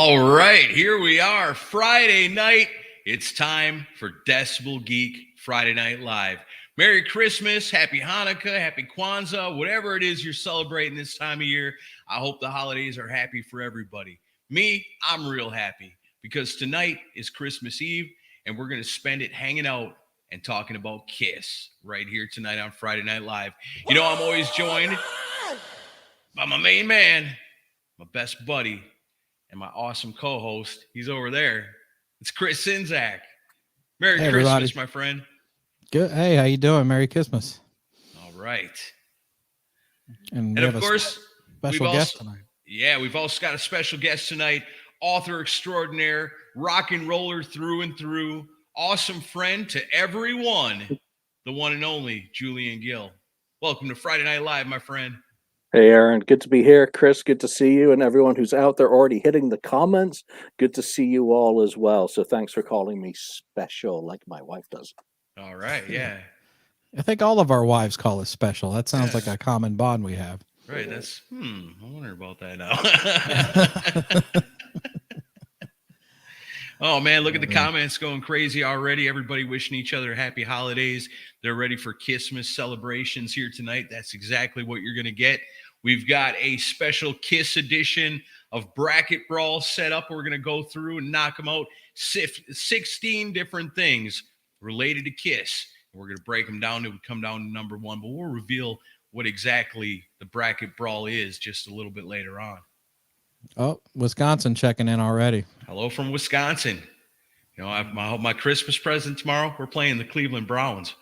All right, here we are, Friday night. It's time for Decibel Geek Friday Night Live. Merry Christmas, Happy Hanukkah, Happy Kwanzaa, whatever it is you're celebrating this time of year. I hope the holidays are happy for everybody. Me, I'm real happy because tonight is Christmas Eve, and we're going to spend it hanging out and talking about KISS right here tonight on Friday Night Live. You know, I'm always joined by my main man, my best buddy, and my awesome co-host. He's over there. It's Chris Sinzak. Merry Christmas, everybody. My friend. Good. Hey, how you doing? Merry Christmas. All right. And of course, special guest tonight. Yeah, we've also got a special guest tonight, author extraordinaire, rock and roller through and through, awesome friend to everyone, the one and only Julian Gill. Welcome to Friday Night Live, my friend. Hey, Aaron. Good to be here. Chris, good to see you. And everyone who's out there already hitting the comments, good to see you all as well. So thanks for calling me special like my wife does. All right, yeah. I think all of our wives call us special. That sounds like a common bond we have. Right, that's, I wonder about that now. Oh, man, look at the comments going crazy already. Everybody wishing each other happy holidays. They're ready for KISSmas celebrations here tonight. That's exactly what you're going to get. We've got a special KISS edition of Bracket Brawl set up. We're going to go through and knock them out. 16 different things related to KISS. We're going to break them down. It would come down to number one, but we'll reveal what exactly the Bracket Brawl is just a little bit later on. Oh, Wisconsin checking in already. Hello from Wisconsin. You know, my Christmas present tomorrow, we're playing the Cleveland Browns.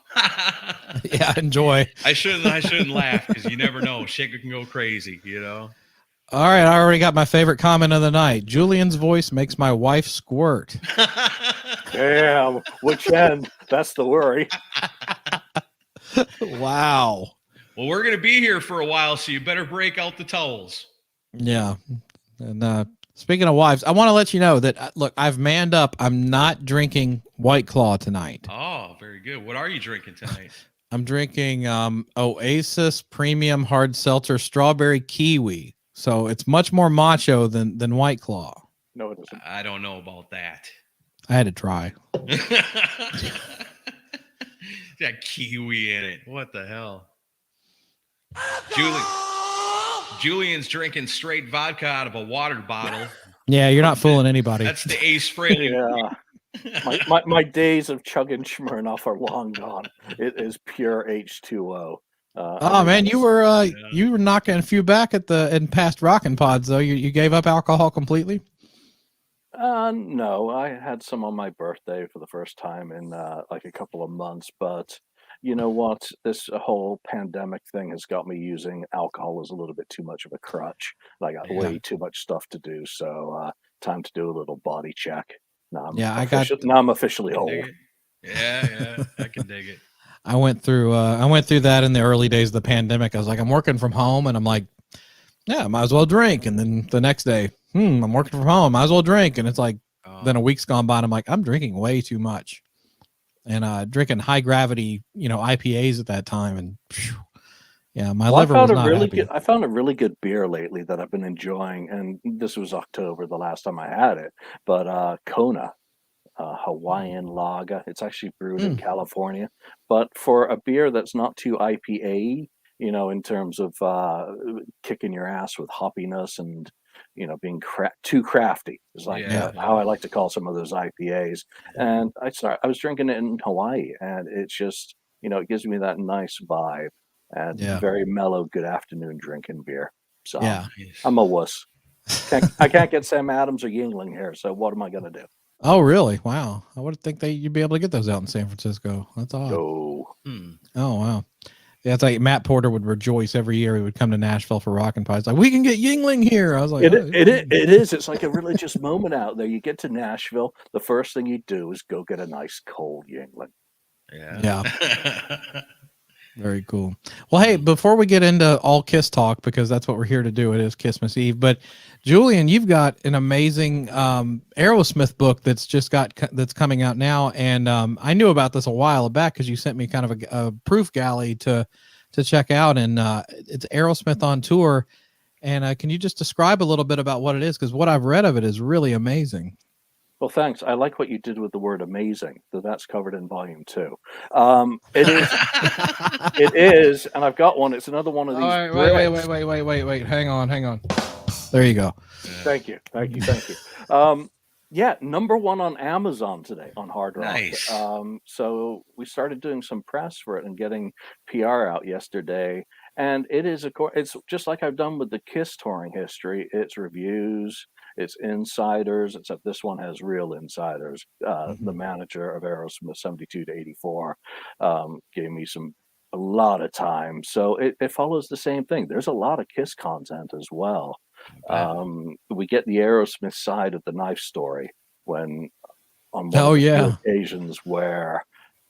Yeah, enjoy. I shouldn't laugh because you never know. Shit can go crazy, you know. All right, I already got my favorite comment of the night. Julian's voice makes my wife squirt. Damn, which end? That's the worry. Wow. Well, we're going to be here for a while, so you better break out the towels. Yeah. And speaking of wives, I want to let you know that, look, I've manned up. I'm not drinking White Claw tonight. Oh, very good. What are you drinking tonight? I'm drinking Oasis Premium Hard Seltzer Strawberry Kiwi. So it's much more macho than White Claw. No, it isn't. I don't know about that. I had to try. Got kiwi in it. What the hell? Julian's drinking straight vodka out of a water bottle. Yeah, you're not fooling anybody. That's the Ace Frehley. Yeah. My days of chugging Smirnoff are long gone. It is pure H2O. Man, you were knocking a few back in past rockin' pods though. You gave up alcohol completely? No, I had some on my birthday for the first time in like a couple of months, but you know what? This whole pandemic thing has got me using alcohol as a little bit too much of a crutch. I got way too much stuff to do, so time to do a little body check. Now I'm officially old. Yeah, I can dig it. I went through that in the early days of the pandemic. I was like, I'm working from home, and I'm like, yeah, I might as well drink. And then the next day, I'm working from home, might as well drink. And it's like, then a week's gone by, and I'm like, I'm drinking way too much. And drinking high gravity, IPAs at that time, and yeah, my liver was not happy. I found a really good beer lately that I've been enjoying, and this was October the last time I had it. But Kona, Hawaiian lager. It's actually brewed in California, but for a beer that's not too IPA, in terms of kicking your ass with hoppiness and being too crafty is like how I like to call some of those IPAs. And I was drinking it in Hawaii, and it's just it gives me that nice vibe and very mellow, good afternoon drinking beer. So I'm a wuss. I can't get Sam Adams or Yingling here, so what am I gonna do? Oh, really? Wow. I would think you'd be able to get those out in San Francisco. That's odd. Oh, wow. Yeah, it's like Matt Porter would rejoice every year. He would come to Nashville for Rockin' Pies. Like, we can get Yingling here. I was like, it is. It's like a religious moment out there. You get to Nashville, the first thing you do is go get a nice cold Yingling. Yeah. Very cool. Well, hey, before we get into all KISS talk, because that's what we're here to do, it is KISSmas Eve. But Julian, you've got an amazing Aerosmith book that's coming out now, and I knew about this a while back because you sent me kind of a proof galley to check out, and it's Aerosmith on tour. And can you just describe a little bit about what it is? Because what I've read of it is really amazing. Well, thanks. I like what you did with the word amazing. That's covered in volume 2. It is, it is, and I've got one. It's another one of these. All right, wait. Hang on. There you go. Thank you. Yeah, #1 on Amazon today on Hard Rock. Nice. So we started doing some press for it and getting PR out yesterday. And it's just like I've done with the KISS touring history. It's reviews, it's insiders, except this one has real insiders. The manager of Aerosmith 72 to 84 gave me a lot of time. So it follows the same thing. There's a lot of KISS content as well. We get the Aerosmith side of the knife story when on one of the few occasions where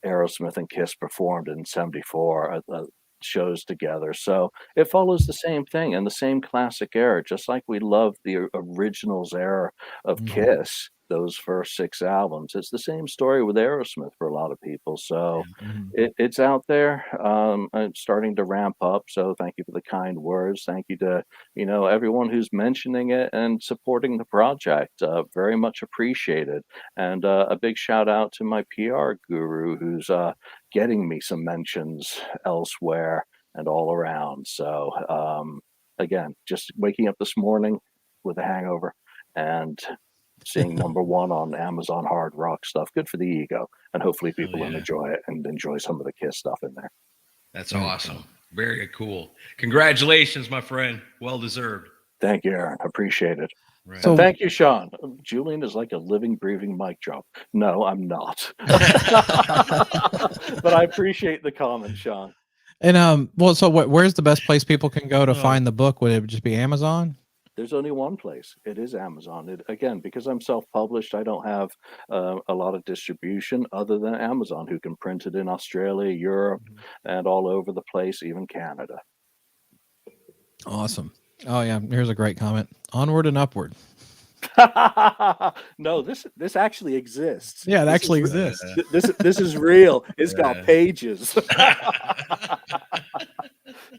Aerosmith and KISS performed in 74 at the shows together. So it follows the same thing and the same classic era, just like we love the originals era of KISS, those first 6 albums. It's the same story with Aerosmith for a lot of people. So it's out there. It's starting to ramp up. So thank you for the kind words. Thank you to, everyone who's mentioning it and supporting the project. Very much appreciated. And a big shout out to my PR guru who's getting me some mentions elsewhere and all around. So again, just waking up this morning with a hangover and seeing #1 on Amazon Hard Rock stuff. Good for the ego. And hopefully people will enjoy it and enjoy some of the KISS stuff in there. That's awesome. Very cool. Congratulations, my friend. Well deserved. Thank you, Aaron. Appreciate it. Right. So thank you, Sean. Julian is like a living, breathing mic drop. No, I'm not. But I appreciate the comment, Sean. And so where's the best place people can go to find the book? Would it just be Amazon? There's only one place. It is Amazon. Again, because I'm self-published, I don't have a lot of distribution other than Amazon, who can print it in Australia, Europe, and all over the place, even Canada. Awesome. Oh yeah, here's a great comment. Onward and upward. No, this actually exists. Yeah, it actually exists. This is real. It's got pages.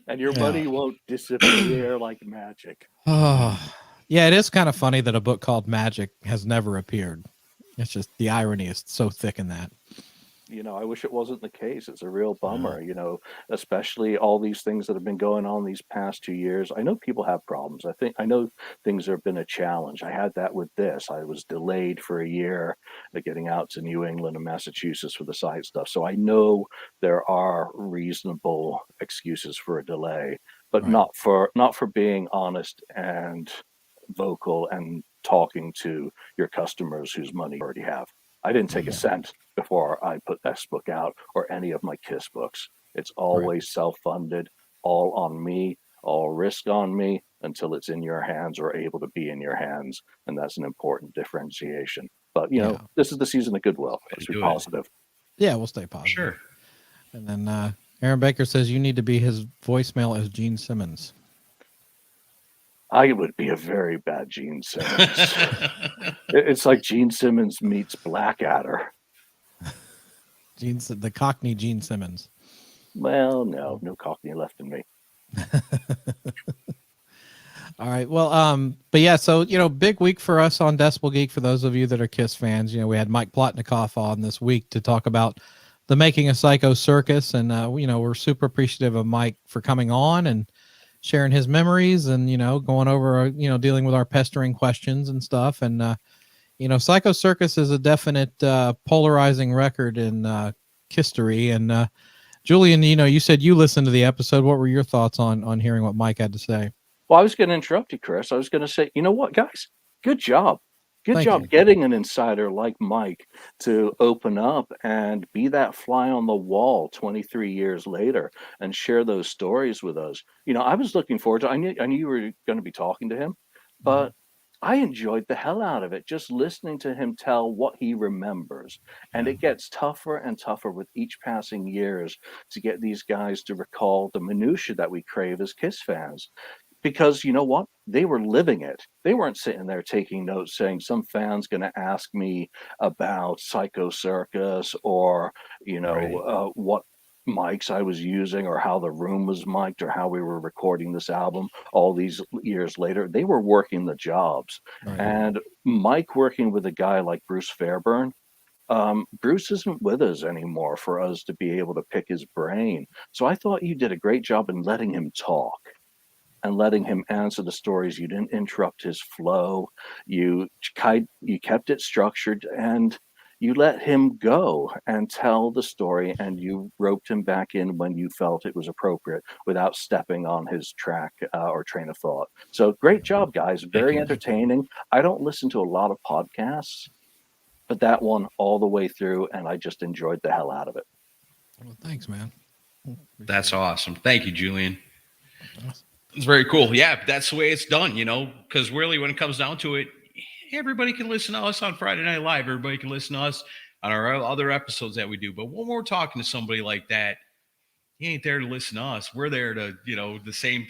And your money won't disappear like magic. Oh, yeah, it is kind of funny that a book called Magic has never appeared. It's just the irony is so thick in that. I wish it wasn't the case. It's a real bummer, especially all these things that have been going on these past 2 years. I know people have problems. I know things have been a challenge. I had that with this. I was delayed for a year getting out to New England and Massachusetts for the site stuff. So I know there are reasonable excuses for a delay, but not for being honest and vocal and talking to your customers whose money you already have. I didn't take a cent before I put this book out or any of my KISS books. It's always self-funded, all on me, all risk on me until it's in your hands or able to be in your hands. And that's an important differentiation. But, this is the season of goodwill. Let's be positive. Yeah, we'll stay positive. Sure. And then Aaron Baker says you need to be his voicemail as Gene Simmons. I would be a very bad Gene Simmons. It's like Gene Simmons meets Blackadder. The Cockney Gene Simmons. Well, no Cockney left in me. All right. Well, but yeah, so, big week for us on Decibel Geek. For those of you that are KISS fans, we had Mike Plotnikoff on this week to talk about the making of Psycho Circus. And, we're super appreciative of Mike for coming on and sharing his memories and, going over, dealing with our pestering questions and stuff. And, Psycho Circus is a definite polarizing record in history. And Julian, you said you listened to the episode. What were your thoughts on hearing what Mike had to say? Well, I was going to interrupt you, Chris. I was going to say, you know what, guys? Good job. Good job getting an insider like Mike to open up and be that fly on the wall 23 years later and share those stories with us. I was looking forward to I knew you were going to be talking to him, but I enjoyed the hell out of it, just listening to him tell what he remembers. And it gets tougher and tougher with each passing years to get these guys to recall the minutiae that we crave as KISS fans. Because you know what? They were living it. They weren't sitting there taking notes saying some fan's going to ask me about Psycho Circus or, what mics I was using or how the room was mic'd or how we were recording this album all these years later. They were working the jobs. Right. And Mike working with a guy like Bruce Fairbairn, Bruce isn't with us anymore for us to be able to pick his brain. So I thought you did a great job in letting him talk and letting him answer the stories. You didn't interrupt his flow. You kept it structured, and you let him go and tell the story, and you roped him back in when you felt it was appropriate without stepping on his track or train of thought. So great job, guys. Very entertaining. I don't listen to a lot of podcasts, but that one all the way through, and I just enjoyed the hell out of it. Well, thanks, man. That's awesome. Thank you, Julian. It's very cool. Yeah, that's the way it's done, because really when it comes down to it, everybody can listen to us on Friday Night Live. Everybody can listen to us on our other episodes that we do. But when we're talking to somebody like that, he ain't there to listen to us. We're there to,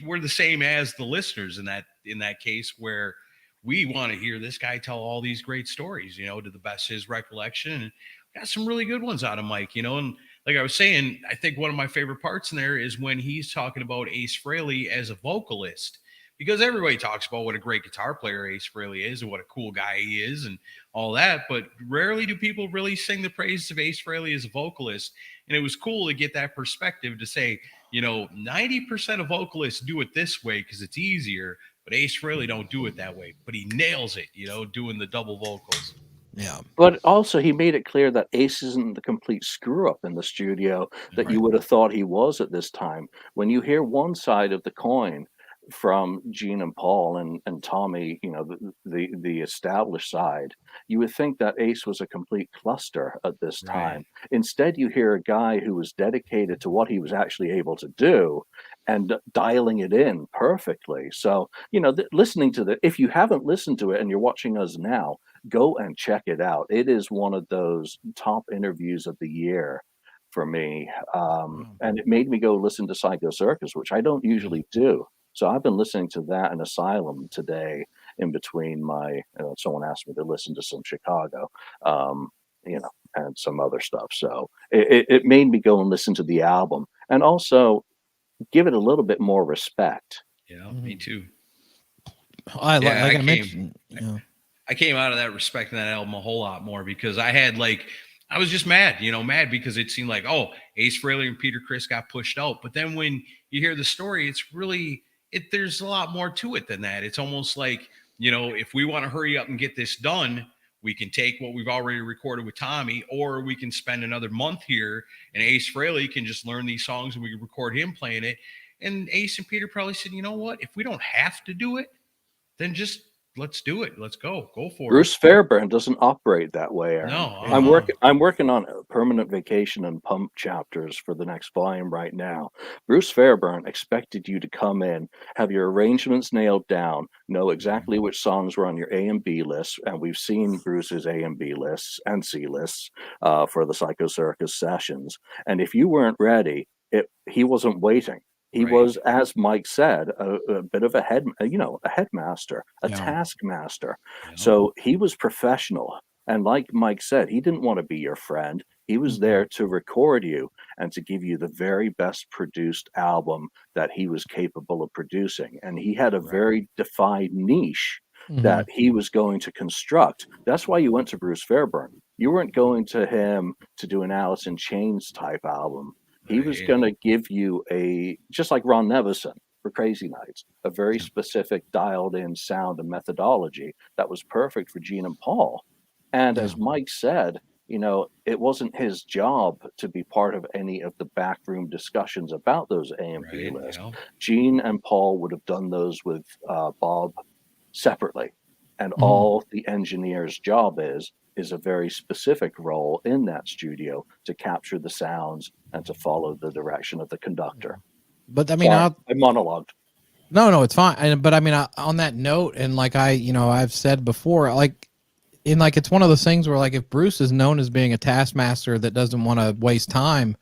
we're the same as the listeners in that case, where we want to hear this guy tell all these great stories, to the best of his recollection. And got some really good ones out of Mike, and like I was saying, I think one of my favorite parts in there is when he's talking about Ace Frehley as a vocalist, because everybody talks about what a great guitar player Ace Frehley is and what a cool guy he is and all that, but rarely do people really sing the praises of Ace Frehley as a vocalist. And it was cool to get that perspective to say, 90% of vocalists do it this way because it's easier, but Ace Frehley don't do it that way, but he nails it, doing the double vocals. Yeah. But also he made it clear that Ace isn't the complete screw up in the studio that you would have thought he was at this time. When you hear one side of the coin from Gene and Paul and Tommy, the established side, you would think that Ace was a complete cluster at this time. Instead, you hear a guy who was dedicated to what he was actually able to do and dialing it in perfectly. So, listening to if you haven't listened to it and you're watching us now, go and check it out. It is one of those top interviews of the year for me. And it made me go listen to Psycho Circus, which I don't usually do. So I've been listening to that in Asylum today in between someone asked me to listen to some Chicago, and some other stuff. So it made me go and listen to the album and also give it a little bit more respect. Yeah, me too. I came out of that respecting that album a whole lot more because I was just mad, mad because it seemed like, Ace Frehley and Peter Criss got pushed out. But then when you hear the story, it's really, there's a lot more to it than that. It's almost like, if we want to hurry up and get this done, we can take what we've already recorded with Tommy, or we can spend another month here and Ace Frehley can just learn these songs and we can record him playing it. And Ace and Peter probably said, you know what, if we don't have to do it, then just let's do it. Let's go for it. Bruce Fairbairn doesn't operate that way, Aaron. No, I'm working on a Permanent Vacation and Pump chapters for the next volume right now. Bruce Fairbairn expected you to come in, have your arrangements nailed down, know exactly which songs were on your A and B lists, and we've seen Bruce's A and B lists and C lists for the Psycho Circus sessions. And if you weren't ready, he wasn't waiting. He was, as Mike said, a bit of a headmaster, a taskmaster. Yeah. So he was professional. And like Mike said, he didn't want to be your friend. He was there to record you and to give you the very best produced album that he was capable of producing. And he had a very defined niche that he was going to construct. That's why you went to Bruce Fairbairn. You weren't going to him to do an Alice in Chains type album. He was going to give you just like Ron Nevison for Crazy Nights, a very specific dialed in sound and methodology that was perfect for Gene and Paul. And as Mike said, it wasn't his job to be part of any of the backroom discussions about those A and B lists. Gene and Paul would have done those with Bob separately. And all the engineer's job is a very specific role in that studio to capture the sounds and to follow the direction of the conductor. But I mean, I monologued. No, it's fine. But I mean, on that note, and I've said before, it's one of those things where if Bruce is known as being a taskmaster that doesn't want to waste time,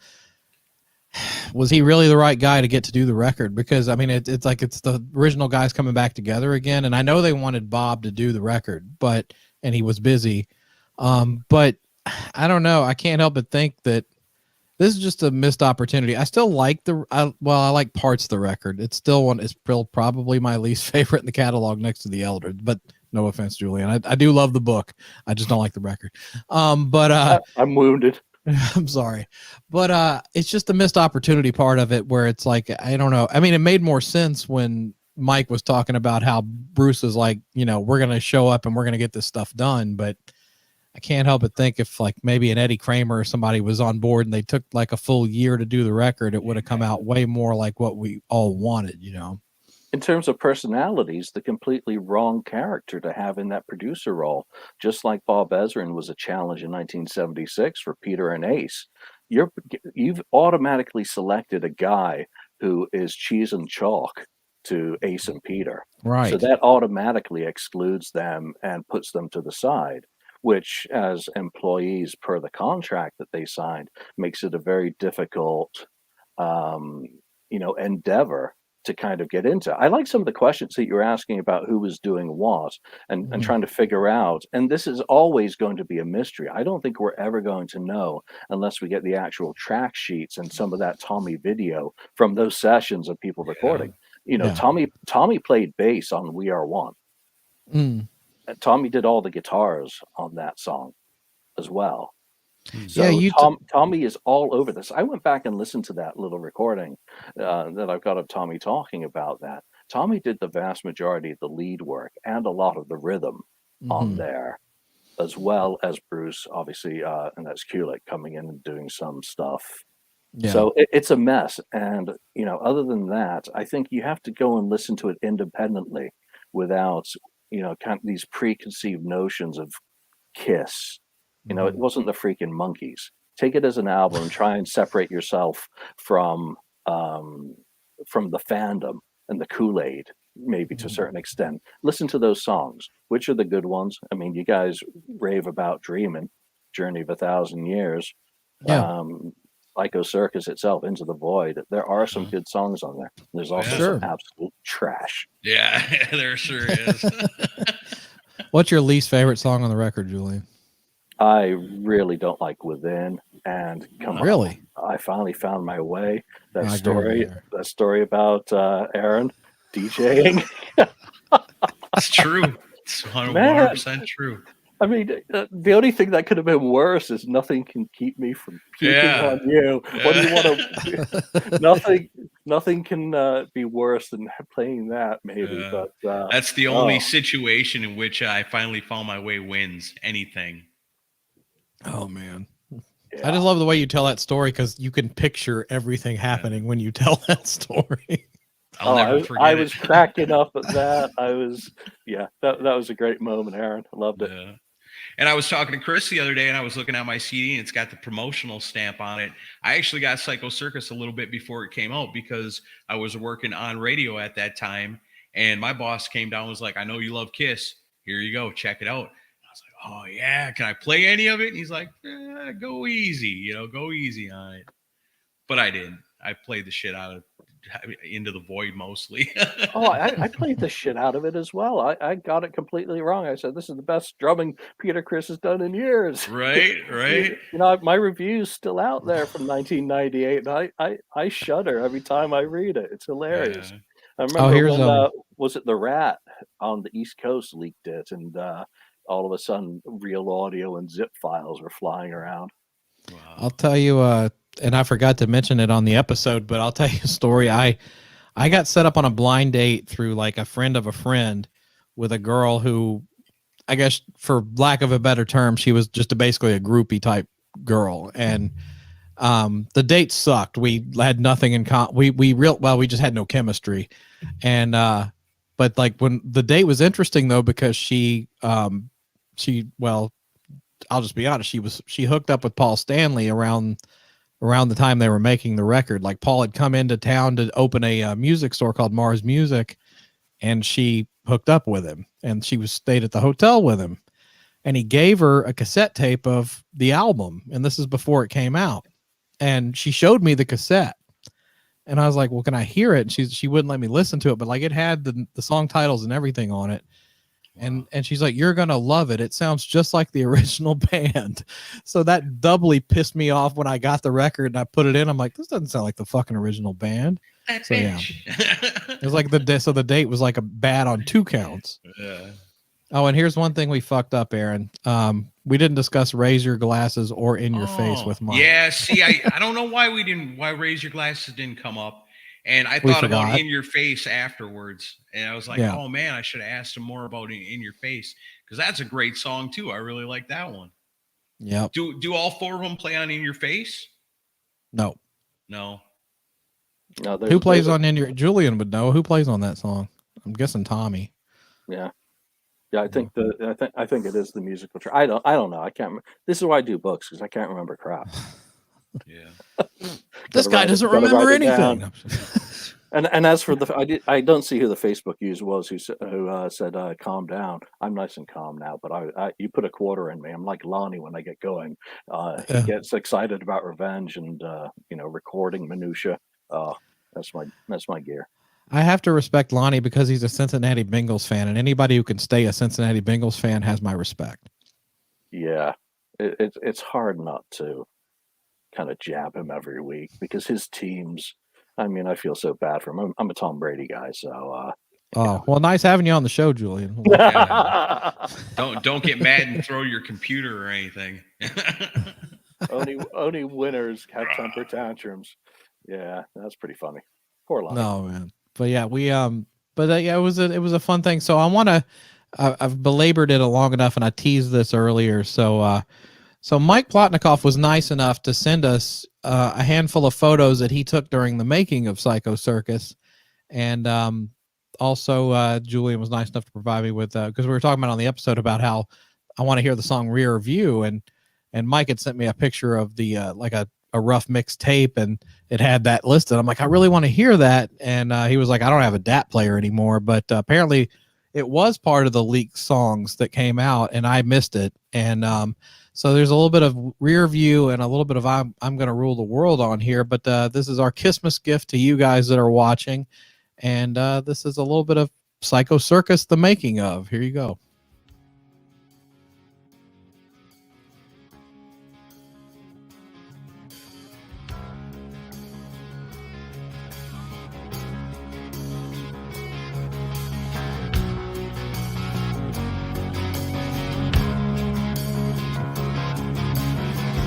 was he really the right guy to get to do the record? Because I mean, it's the original guys coming back together again. And I know they wanted Bob to do the record, and he was busy. But I don't know. I can't help but think that This is just a missed opportunity. I still like I like parts of the record. It's still it's still probably my least favorite in the catalog next to The Elder, but no offense, Julian. I do love the book. I just don't like the record. But I'm wounded. I'm sorry. But it's just the missed opportunity part of it where it's like, I don't know. I mean, it made more sense when Mike was talking about how Bruce was like, we're going to show up and we're going to get this stuff done. But I can't help but think if like maybe an Eddie Kramer or somebody was on board and they took like a full year to do the record, it would have come out way more like what we all wanted, In terms of personalities, the completely wrong character to have in that producer role. Just like Bob Ezrin was a challenge in 1976 for Peter and Ace. You've automatically selected a guy who is cheese and chalk to Ace and Peter. Right. So that automatically excludes them and puts them to the side, which as employees per the contract that they signed makes it a very difficult, endeavor to kind of get into. I like some of the questions that you're asking about who was doing what and trying to figure out. And this is always going to be a mystery. I don't think we're ever going to know unless we get the actual track sheets and some of that Tommy video from those sessions of people recording. Tommy played bass on We Are One. Tommy did all the guitars on that song as well. So Tommy is all over this. I went back and listened to that little recording that I've got of Tommy talking about that. Tommy did the vast majority of the lead work and a lot of the rhythm on there, as well as Bruce, obviously, and that's Kulick coming in and doing some stuff. Yeah. So it's a mess. And, other than that, I think you have to go and listen to it independently without, kind of these preconceived notions of KISS. It wasn't the freaking Monkees. Take it as an album and try and separate yourself from the fandom and the Kool-Aid, maybe to a certain extent. Listen to those songs. Which are the good ones? I mean, you guys rave about Dreamin', Journey of 1,000 Years. Yeah. Psycho Circus itself, Into the Void. There are some good songs on there. There's also some absolute trash. Yeah, there sure is. What's your least favorite song on the record, Julian? I really don't like Within, and really, I finally found my way. That story about Aaron DJing. It's true. It's 100% true. I mean, the only thing that could have been worse is Nothing Can Keep Me From Keeping on You. What do you want to? Nothing can be worse than playing that, maybe. But that's the only situation in which I finally found my way wins anything. Oh man, I just love the way you tell that story because you can picture everything happening when you tell that story. I'll never forget I was cracking up at that. That was a great moment, Aaron. I loved it. Yeah. And I was talking to Chris the other day, and I was looking at my CD, and it's got the promotional stamp on it. I actually got Psycho Circus a little bit before it came out because I was working on radio at that time, and my boss came down and was like, I know you love KISS. Here you go. Check it out. I was like, oh, yeah. Can I play any of it? And he's like, go easy. Go easy on it. But I didn't. I played the shit out of Into the Void mostly. I played the shit out of it as well. I got it completely wrong. I said this is the best drumming Peter Criss has done in years. Right. My review's still out there from 1998, and I shudder every time I read it. It's hilarious. Yeah. I remember when was it The Rat on the East Coast leaked it, and all of a sudden Real Audio and zip files were flying around. Wow. I'll tell you, and I forgot to mention it on the episode, but I'll tell you a story. I got set up on a blind date through like a friend of a friend with a girl who, I guess for lack of a better term, she was just basically a groupie type girl. And the date sucked. We had nothing in common. We just had no chemistry. And but like when the date was interesting though, because I'll just be honest, she hooked up with Paul Stanley around the time they were making the record. Like Paul had come into town to open a music store called Mars Music, and she hooked up with him, and she stayed at the hotel with him, and he gave her a cassette tape of the album, and this is before it came out, and she showed me the cassette, and I was like, well, can I hear it? And she wouldn't let me listen to it, but like it had the song titles and everything on it. And she's like, "You're gonna love it. It sounds just like the original band." So that doubly pissed me off when I got the record and I put it in. I'm like, "This doesn't sound like the fucking original band." That So yeah, bitch. it was like the date was like a bad on 2 counts. Yeah. Oh, and here's one thing we fucked up, Aaron. We didn't discuss Raise Your Glasses or In Your Face with Mike. Yeah, see, I don't know why why Raise Your Glasses didn't come up. And I We thought about forgot. In Your Face afterwards. And I was like, Yeah. oh man, I should have asked him more about In Your Face. Because that's a great song too. I really like that one. Yep. Do all 4 of them play on In Your Face? No. No. No, Who plays on In Your? Julian would know. Who plays on that song? I'm guessing Tommy. Yeah. Yeah, I think I think it is the musical track. I don't know. I can't remember. This is why I do books, because I can't remember crap. Yeah. This guy doesn't remember anything. And as for I don't see who the Facebook user was who said calm down. I'm nice and calm now, but I you put a quarter in me. I'm like Lonnie when I get going. He gets excited about revenge and recording minutia. That's my gear. I have to respect Lonnie because he's a Cincinnati Bengals fan, and anybody who can stay a Cincinnati Bengals fan has my respect. Yeah, it's hard not to kind of jab him every week because his teams. I mean, I feel so bad for him. I'm a Tom Brady guy, so. Oh well, nice having you on the show, Julian. Yeah. Don't get mad and throw your computer or anything. only winners have temper tantrums. Yeah, that's pretty funny. Poor Lonnie. No man, but yeah, yeah, it was a fun thing. So I've belabored it long enough, and I teased this earlier. So Mike Plotnikoff was nice enough to send us a handful of photos that he took during the making of Psycho Circus, and also Julian was nice enough to provide me with because we were talking about on the episode about how I want to hear the song Rear View, and Mike had sent me a picture of the like a rough mix tape, and it had that listed. I'm like, I really want to hear that, and he was like, I don't have a DAT player anymore, but apparently it was part of the leaked songs that came out, and I missed it, and so there's a little bit of Rear View and a little bit of I'm going to rule the world on here, but this is our KISSmas gift to you guys that are watching, and this is a little bit of Psycho Circus, the making of. Here you go.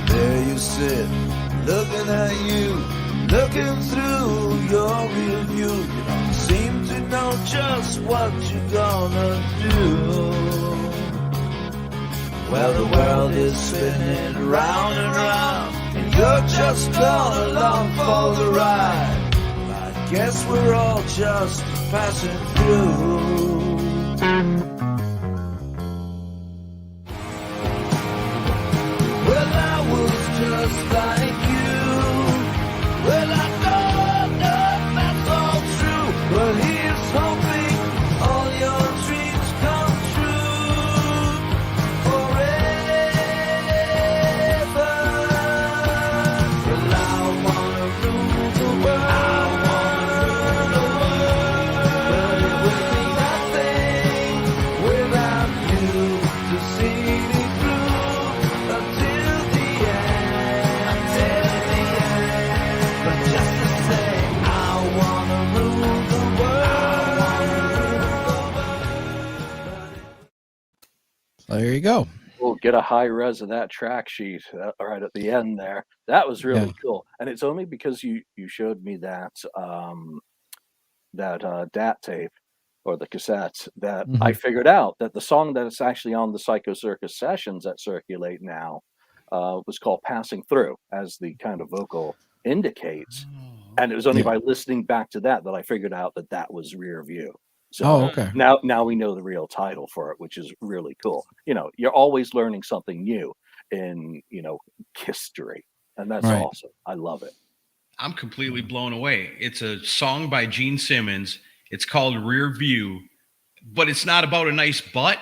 There you sit, looking at you, looking through your rear view. You don't seem to know just what you're gonna do. Well, the world is spinning round and round, and you're just going along for the ride. Well, I guess we're all just passing through. Well, I was just like you. Well, I know that's all true, but here's hoping all your dreams come true forever. Well, I wanna rule the world. I wanna rule the world, but it would be nothing without you to see me through until the end. But just to say, I wanna rule the world. So there you go. We'll get a high res of that track sheet right at the end there. That was really Yeah. cool, and it's only because you showed me that DAT tape or the cassettes that I figured out that the song that is actually on the Psycho Circus sessions that circulate now was called "Passing Through," as the kind of vocal indicates. And it was only by listening back to that I figured out that was Rear View. So Okay. now we know the real title for it, which is really cool. You know, you're always learning something new in, history. And that's Right. awesome. I love it. I'm completely blown away. It's a song by Gene Simmons. It's called Rear View, but it's not about a nice butt.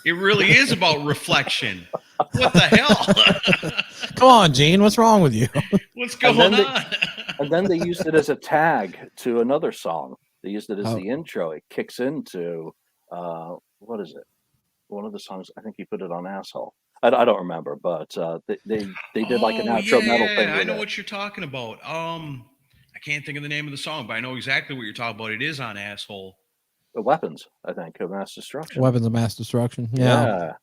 It really is about reflection. What the hell? Come on, Gene. What's wrong with you? What's going then on? And then they used it as a tag to another song. They used it as Oh. the intro. It kicks into what is it? One of the songs, I think he put it on Asshole. I don't remember, but they did like an outro metal thing. I with know it. what you're talking about. I can't think of the name of the song, but I know exactly what you're talking about. It is on Asshole. The Weapons, I think, of Mass Destruction. Weapons of Mass Destruction. Yeah.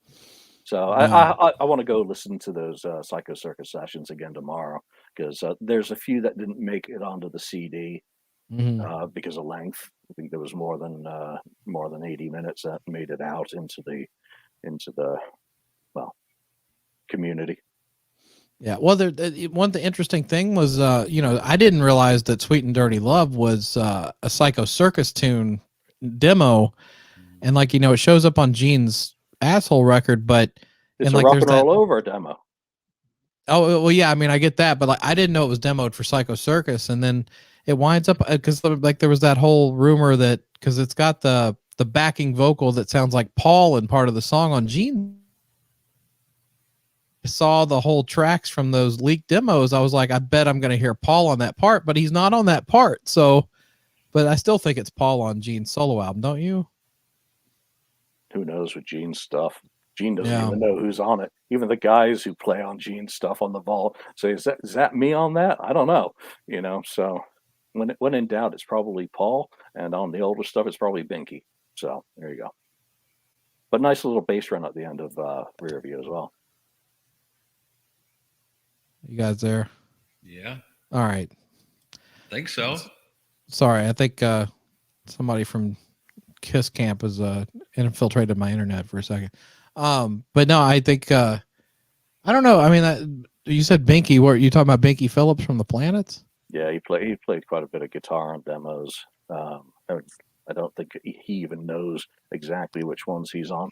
So I want to go listen to those Psycho Circus sessions again tomorrow, because there's a few that didn't make it onto the CD because of length. I think there was more than 80 minutes that made it out into the community. Yeah. Well, the interesting thing was, I didn't realize that Sweet and Dirty Love was a Psycho Circus tune demo, and it shows up on Gene's Asshole record, but It's a Rock and Roll Over demo. Oh well, yeah. I mean, I get that, but I didn't know it was demoed for Psycho Circus, and then it winds up because there was that whole rumor that because it's got the backing vocal that sounds like Paul in part of the song on Gene. I saw the whole tracks from those leaked demos. I was like, I bet I'm going to hear Paul on that part, but he's not on that part. So, but I still think it's Paul on Gene's solo album, don't you? Who knows with Gene's stuff? Gene doesn't even know who's on it. Even the guys who play on Gene's stuff on the vault say, "Is that me on that?" I don't know. So when in doubt, it's probably Paul, and on the older stuff, it's probably Binky. So there you go. But nice little bass run at the end of Rear View as well. You guys there? Yeah. All right. Think so. Sorry, I think somebody from Kiss Camp has infiltrated my internet for a second. But no, I think I don't know. I mean, you said Binky. What you talking about? Binky Phillips from the Planets? Yeah, he played quite a bit of guitar on demos. I don't think he even knows exactly which ones he's on.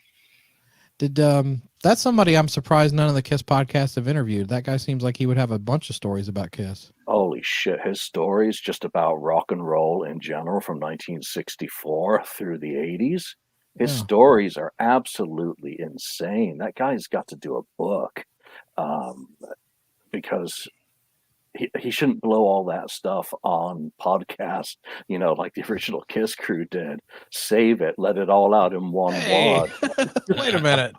Did that's somebody I'm surprised none of the Kiss podcasts have interviewed. That guy seems like he would have a bunch of stories about Kiss. Holy shit, his stories just about rock and roll in general from 1964 through the 80s. His stories are absolutely insane. That guy's got to do a book because he shouldn't blow all that stuff on podcast, like the original Kiss crew did. Save it, let it all out in one wad. Wait a minute.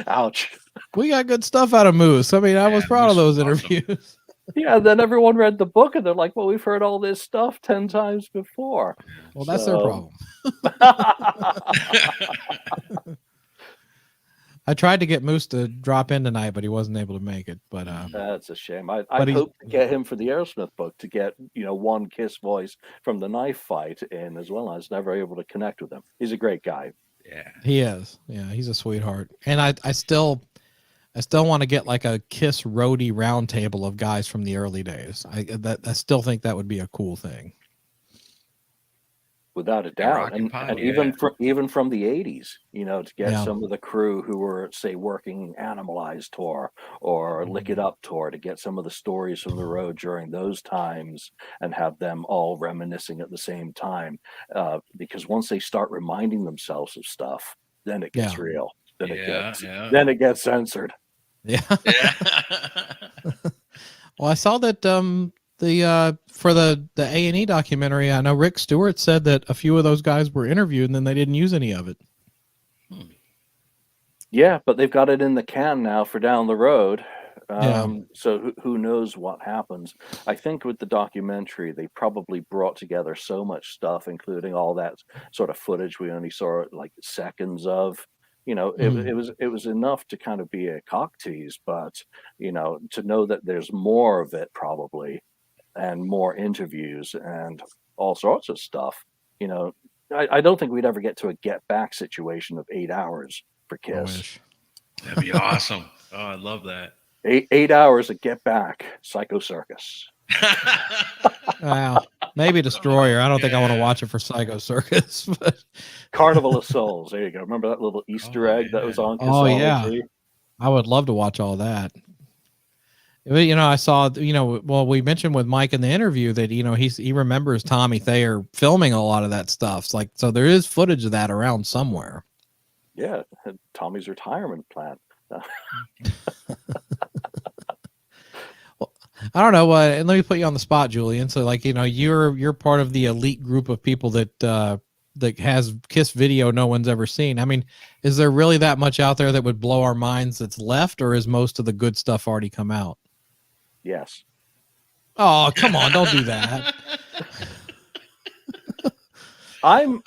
Ouch. We got good stuff out of Moose. I mean, I was proud of those interviews. Yeah, then everyone read the book and they're like, well, we've heard all this stuff 10 times before. Well, that's their problem. I tried to get Moose to drop in tonight, but he wasn't able to make it. But that's a shame. I hope to get him for the Aerosmith book to get one Kiss voice from the knife fight in as well. I was never able to connect with him. He's a great guy. Yeah, he is. Yeah, he's a sweetheart. And I still want to get like a Kiss roadie roundtable of guys from the early days. I still think that would be a cool thing. Without a doubt, and even from the 80s, to get some of the crew who were, say, working Animalized tour or Lick It Up tour, to get some of the stories from the road during those times and have them all reminiscing at the same time. Because once they start reminding themselves of stuff, then it gets real. Then it gets censored. Yeah. Well, I saw that for the A&E documentary, I know Rick Stewart said that a few of those guys were interviewed and then they didn't use any of it. Yeah, but they've got it in the can now for down the road. So who knows what happens? I think with the documentary, they probably brought together so much stuff, including all that sort of footage we only saw like seconds of. It was enough to kind of be a cock tease, but to know that there's more of it probably, and more interviews and all sorts of stuff. I don't think we'd ever get to a Get Back situation of 8 hours for Kiss. That'd be awesome. Oh, I love that. 8 hours of Get Back, Psycho Circus. Wow. Maybe Destroyer. I don't think I want to watch it for Psycho Circus. But Carnival of Souls. There you go. Remember that little Easter egg that was on Kiss? Oh, yeah. I would love to watch all that. I saw, we mentioned with Mike in the interview that, he remembers Tommy Thayer filming a lot of that stuff. It's like, so there is footage of that around somewhere. Yeah. Tommy's retirement plan. Well, I don't know. And let me put you on the spot, Julian. So like, you're part of the elite group of people that, that has KISS video no one's ever seen. I mean, is there really that much out there that would blow our minds that's left, or is most of the good stuff already come out? Yes. Oh, come on, don't do that. I'm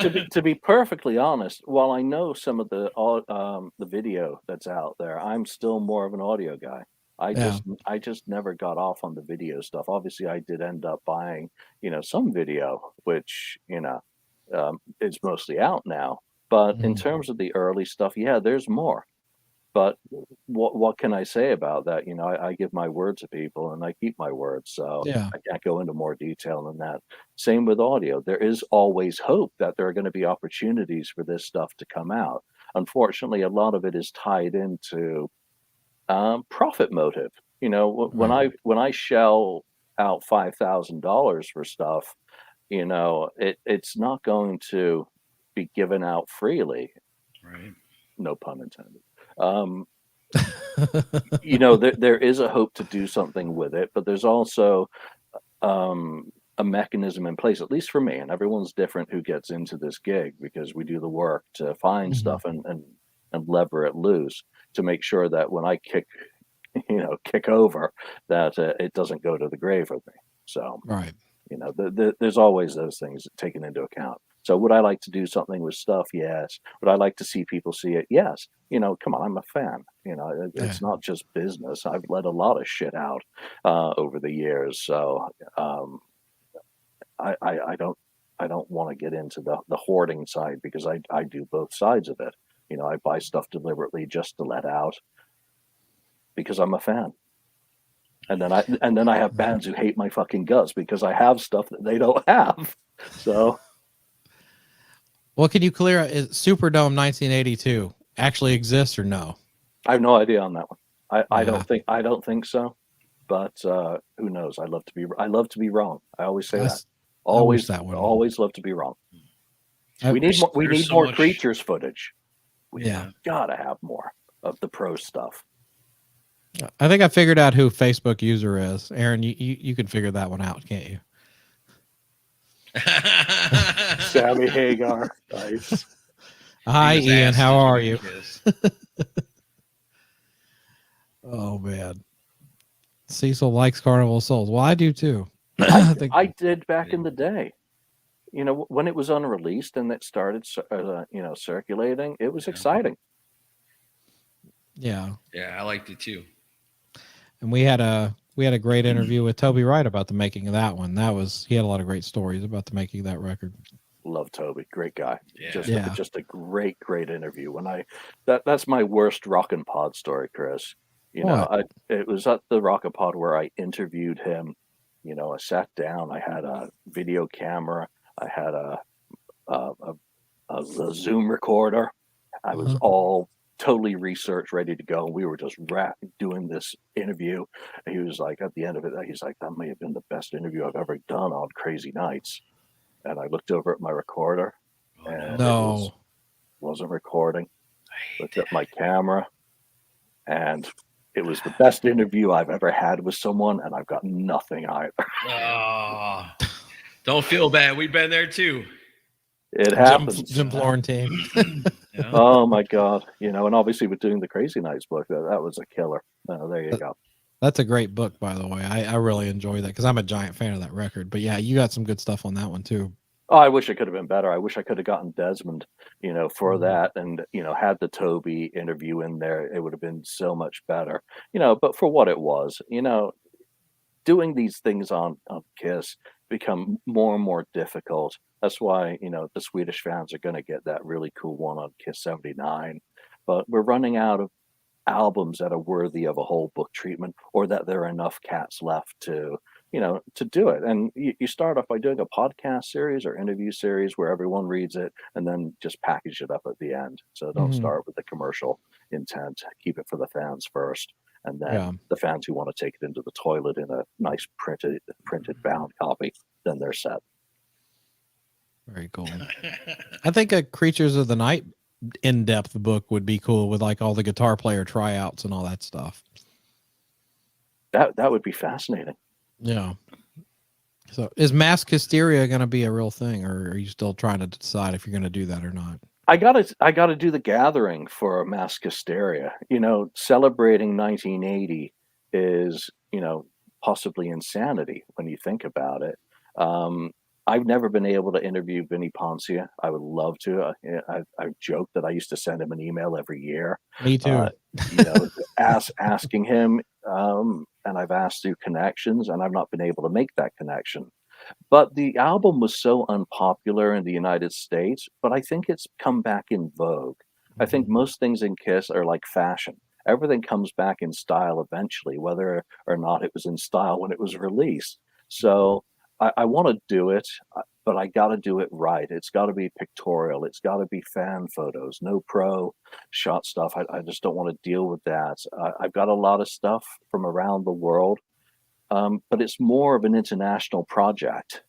to be perfectly honest. While I know some of the video that's out there, I'm still more of an audio guy. I just never got off on the video stuff. Obviously, I did end up buying some video, which is mostly out now. But in terms of the early stuff, yeah, there's more. But what can I say about that? I give my word to people and I keep my word. So Yeah. I can't go into more detail than that. Same with audio. There is always hope that there are going to be opportunities for this stuff to come out. Unfortunately, a lot of it is tied into profit motive. When I shell out $5,000 for stuff, it's not going to be given out freely. Right. No pun intended. There is a hope to do something with it, but there's also a mechanism in place, at least for me, and everyone's different who gets into this gig, because we do the work to find stuff and lever it loose to make sure that when I kick over, that it doesn't go to the grave with me. So right. There's always those things taken into account. So would I like to do something with stuff? Yes. Would I like to see people see it? Yes. Come on, I'm a fan. It's not just business. I've let a lot of shit out over the years. So I don't want to get into the hoarding side, because I do both sides of it. I buy stuff deliberately just to let out because I'm a fan. And then I have bands who hate my fucking guts because I have stuff that they don't have. So, well, can you clear? Is Superdome 1982 actually exists or no? I have no idea on that one. I don't think so. But who knows? I love to be wrong. I always say that. Always love to be wrong. We need more creatures footage. We gotta have more of the pro stuff. I think I figured out who Facebook user is. Aaron, you can figure that one out, can't you? Sammy Hagar. Nice. Hi, Ian. How are you? Oh, man. Cecil likes Carnival of Souls. Well, I do too. I did back in the day. When it was unreleased and it started, circulating, it was exciting. Yeah. Yeah, I liked it too. And we had a great interview with Toby Wright about the making of that one. He had a lot of great stories about the making of that record. Love Toby, great guy. Yeah. Just a great interview. That's my worst Rockin' Pod story, Chris. It was at the Rockin' Pod where I interviewed him. I sat down. I had a video camera. I had a Zoom recorder. I was all totally researched, ready to go. We were just doing this interview. And he was like, at the end of it, he's like, that may have been the best interview I've ever done on Crazy Nights. And I looked over at my recorder, and it wasn't recording. Looked at my camera, and it was the best interview I've ever had with someone, and I've got nothing either. Oh, don't feel bad. We've been there too. It happens. Jim Florentine. Yeah. Oh my God. And obviously with doing the Crazy Nights book, that was a killer. There you go. That's a great book, by the way. I really enjoy that because I'm a giant fan of that record. But yeah, you got some good stuff on that one too. Oh, I wish it could have been better. I wish I could have gotten Desmond, for that, and had the Toby interview in there. It would have been so much better. But for what it was, doing these things on KISS become more and more difficult. That's why, the Swedish fans are going to get that really cool one on KISS 79. But we're running out of albums that are worthy of a whole book treatment, or that there are enough cats left to do it. And you start off by doing a podcast series or interview series where everyone reads it and then just package it up at the end. So don't start with the commercial intent. Keep it for the fans first. And then the fans who want to take it into the toilet in a nice printed bound copy, then they're set. Very cool. I think a Creatures of the Night in-depth book would be cool with like all the guitar player tryouts and all that stuff. That would be fascinating. Yeah. So is mask hysteria going to be a real thing, or are you still trying to decide if you're going to do that or not? I gotta do the gathering for mask hysteria. Celebrating 1980 is, possibly insanity when you think about it. I've never been able to interview Vinny Poncia. I would love to. I've joked that I used to send him an email every year. Me too. Asking him, and I've asked through connections, and I've not been able to make that connection. But the album was so unpopular in the United States, but I think it's come back in vogue. I think most things in KISS are like fashion. Everything comes back in style eventually, whether or not it was in style when it was released. So I want to do it, but I got to do it right. It's got to be pictorial. It's got to be fan photos, no pro shot stuff. I just don't want to deal with that. I've got a lot of stuff from around the world. But it's more of an international project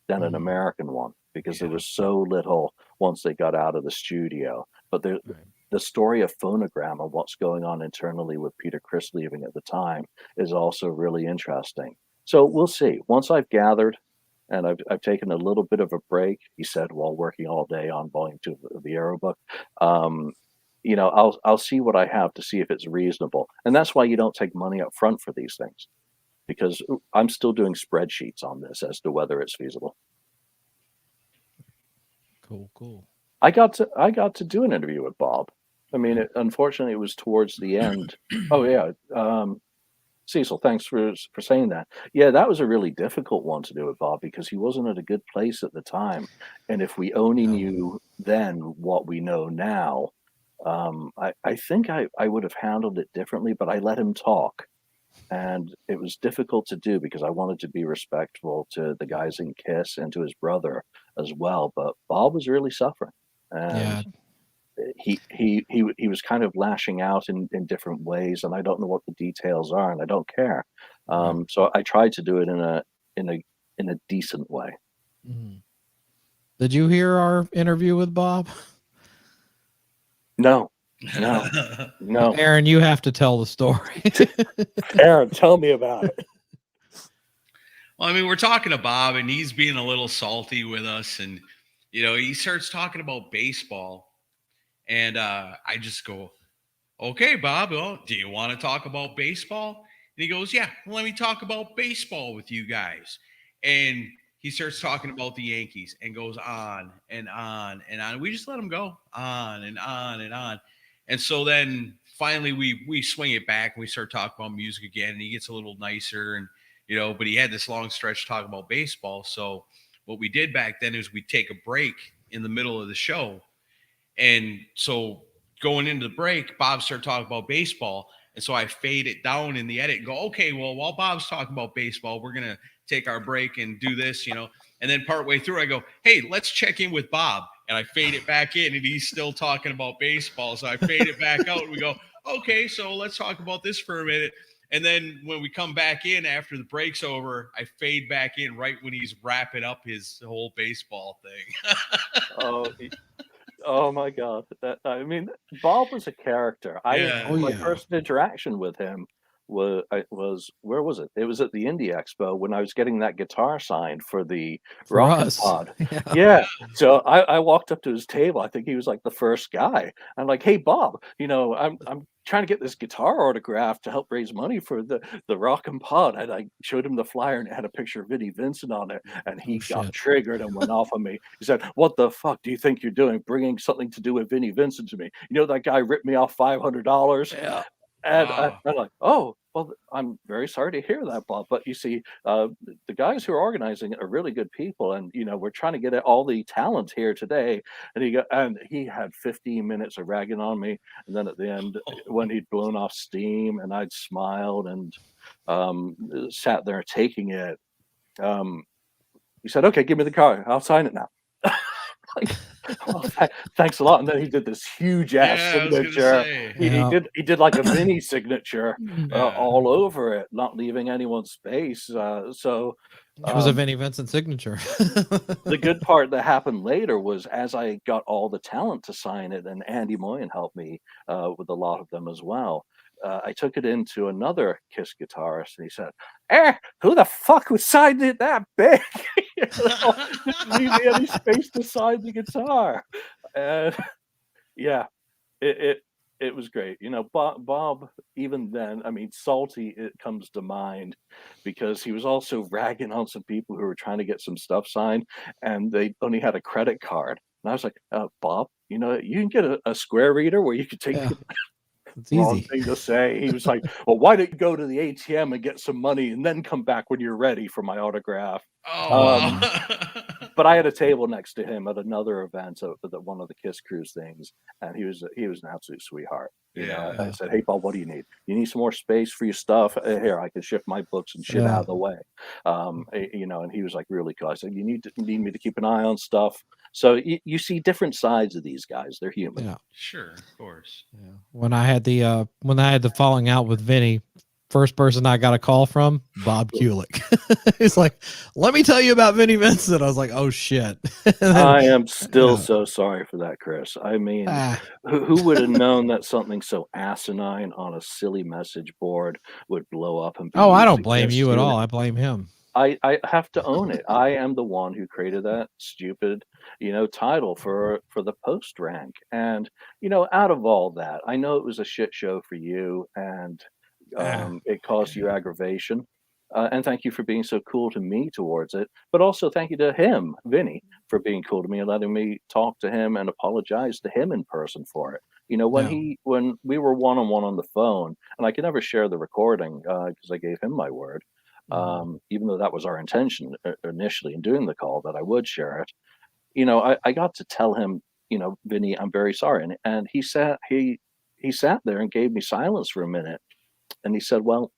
than an American one because there was so little once they got out of the studio. But the story of Phonogram and what's going on internally with Peter Criss leaving at the time is also really interesting. So we'll see. Once I've gathered and I've taken a little bit of a break, he said, while working all day on volume 2 of the Aero book, I'll see what I have to see if it's reasonable. And that's why you don't take money up front for these things, because I'm still doing spreadsheets on this as to whether it's feasible. Cool. I got to do an interview with Bob. I mean, unfortunately, it was towards the end. Oh yeah, Cecil, thanks for saying that. Yeah, that was a really difficult one to do with Bob because he wasn't at a good place at the time. And if we only knew then what we know now, I think I would have handled it differently. But I let him talk. And it was difficult to do because I wanted to be respectful to the guys in KISS and to his brother as well. But Bob was really suffering, and he was kind of lashing out in different ways, and I don't know what the details are, and I don't care. So I tried to do it in a decent way. Did you hear our interview with Bob? No. Aaron, you have to tell the story. Aaron, tell me about it. Well, I mean, we're talking to Bob, and he's being a little salty with us, and he starts talking about baseball, and I just go, "Okay, Bob, well, do you want to talk about baseball?" And he goes, "Yeah, well, let me talk about baseball with you guys." And he starts talking about the Yankees and goes on and on and on. We just let him go on and on and on. And so then finally we swing it back and we start talking about music again, and he gets a little nicer, and but he had this long stretch talking about baseball. So what we did back then is we'd take a break in the middle of the show. And so going into the break, Bob started talking about baseball. And so I fade it down in the edit and go, okay, well, while Bob's talking about baseball, we're going to take our break and do this, And then partway through, I go, hey, let's check in with Bob. And I fade it back in, and he's still talking about baseball. So I fade it back out, and we go, okay, so let's talk about this for a minute. And then when we come back in after the break's over, I fade back in right when he's wrapping up his whole baseball thing. Oh my God! Bob was a character. My first interaction with him was where was it? It was at the Indie Expo when I was getting that guitar signed for the Rockin' Pod. Yeah. So I walked up to his table. I think he was like the first guy. I'm like, hey Bob, I'm trying to get this guitar autograph to help raise money for the Rockin' Pod. And I showed him the flyer, and it had a picture of Vinnie Vincent on it, and he got triggered and went off on me. He said, what the fuck do you think you're doing, bringing something to do with Vinnie Vincent to me? That guy ripped me off $500. Yeah. And I'm like, oh, well, I'm very sorry to hear that, Bob. But you see, the guys who are organizing it are really good people. And, we're trying to get all the talent here today. And he had 15 minutes of ragging on me. And then at the end, when he'd blown off steam and I'd smiled and sat there taking it, he said, okay, give me the card. I'll sign it now. Thanks a lot. And then he did this huge ass signature. He did like a mini signature all over it, not leaving anyone's space. So it was a Vinnie Vincent signature. The good part that happened later was as I got all the talent to sign it, and Andy Moyen helped me with a lot of them as well. I took it into another Kiss guitarist, and he said, who the fuck would sign it that big? Didn't leave me any space to sign the guitar. And yeah, it was great. Bob, even then, I mean, Salty, it comes to mind because he was also ragging on some people who were trying to get some stuff signed, and they only had a credit card. And I was like, Bob, you can get a Square reader where you could take Yeah. It's wrong easy. thing to say. He was like, well, why don't you go to the ATM and get some money and then come back when you're ready for my autograph? Oh, But I had a table next to him at another event at one of the Kiss Cruise things, and he was an absolute sweetheart. I said, hey, Bob, what do you need? You need some more space for your stuff? Here, I can shift my books and shit out of the way. And he was like really cool. I said, you need me to keep an eye on stuff. So you see different sides of these guys. They're human. Yeah. sure, of course. Yeah. When I had the falling out with Vinny, first person I got a call from, Bob Kulick. He's like, let me tell you about Vinny Vincent. I was like, oh shit. I am still so sorry for that, Chris. I mean, who would have known that something so asinine on a silly message board would blow up and be I don't blame you at all. I blame him. I have to own it. I am the one who created that stupid, title for the post rank. And, out of all that, I know it was a shit show for you, and it caused you aggravation. And thank you for being so cool to me towards it. But also thank you to him, Vinny, for being cool to me and letting me talk to him and apologize to him in person for it. When we were one-on-one on the phone, and I could never share the recording because I gave him my word, even though that was our intention initially in doing the call, that I would share it. I got to tell him, Vinny, I'm very sorry. And he sat there and gave me silence for a minute. And he said, well,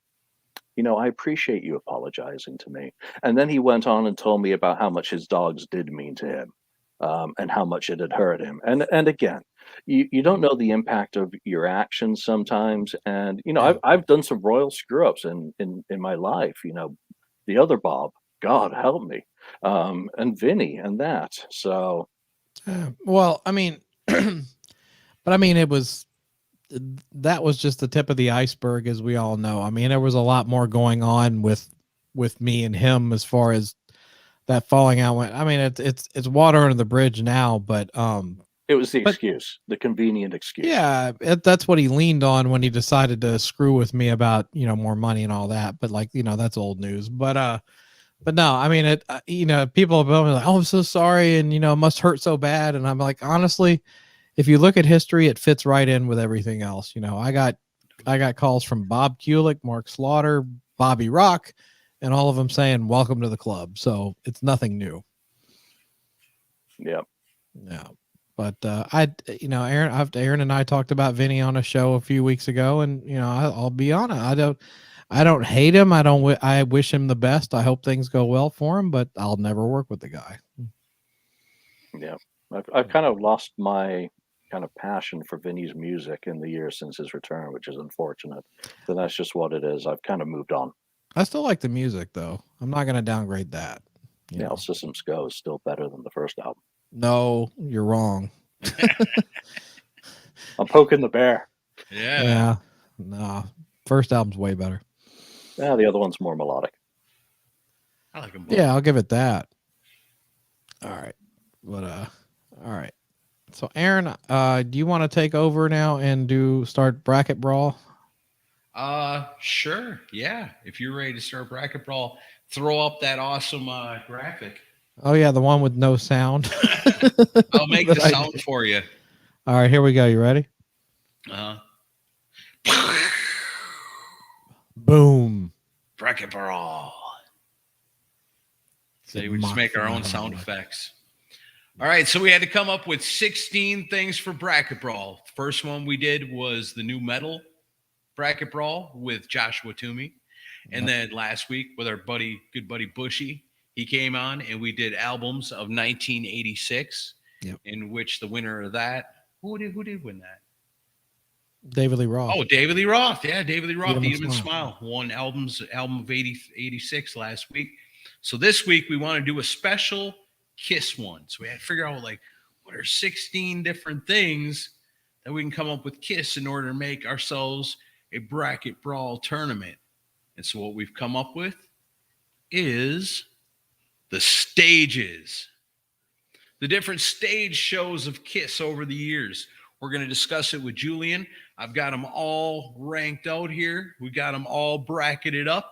I appreciate you apologizing to me. And then he went on and told me about how much his dogs did mean to him, and how much it had hurt him. And again, you don't know the impact of your actions sometimes. And, I've done some royal screw ups in my life, the other Bob, God help me, and Vinny and that. So, well, I mean, but I mean, that was just the tip of the iceberg, as we all know. I mean, there was a lot more going on with me and him as far as that falling out went. I mean, it's water under the bridge now, but it was excuse, the convenient excuse. Yeah, that's what he leaned on when he decided to screw with me about more money and all that. But that's old news. But no, I mean people have been like, oh, I'm so sorry, and it must hurt so bad. And I'm like, honestly, if you look at history, it fits right in with everything else. I got calls from Bob Kulick, Mark Slaughter, Bobby Rock, and all of them saying, welcome to the club. So it's nothing new. Yeah. Yeah. But Aaron and I talked about Vinny on a show a few weeks ago, and I'll be honest, I don't hate him. I wish him the best. I hope things go well for him, but I'll never work with the guy. Yeah. I've kind of lost my kind of passion for Vinny's music in the years since his return, which is unfortunate. But that's just what it is. I've kind of moved on. I still like the music, though. I'm not going to downgrade that. Systems Go is still better than the first album. No, you're wrong. I'm poking the bear. Yeah. No, first album's way better. Yeah, the other one's more melodic. I like them both. Yeah, I'll give it that. All right. But all right. So Aaron, do you want to take over now and start Bracket Brawl? Sure. Yeah. If you're ready to start Bracket Brawl, throw up that awesome graphic. Oh yeah, the one with no sound. I'll make the sound for you. All right, here we go. You ready? Boom. Bracket Brawl. So we just make our own sound effects. All right, so we had to come up with 16 things for Bracket Brawl. First one we did was the new metal Bracket Brawl with Joshua Toomey. And then last week with our good buddy Bushy, he came on and we did albums of 1986, in which the winner of that, who did win that? David Lee Roth. Oh, David Lee Roth. Yeah, David Lee Roth. Eat 'em and Smile. Won album of 86 last week. So this week we want to do a special Kiss one. So we had to figure out what are 16 different things that we can come up with Kiss in order to make ourselves a bracket brawl tournament. And so what we've come up with is the stages, the different stage shows of KISS over the years. We're going to discuss it with Julian. I've got them all ranked out here. We got them all bracketed up.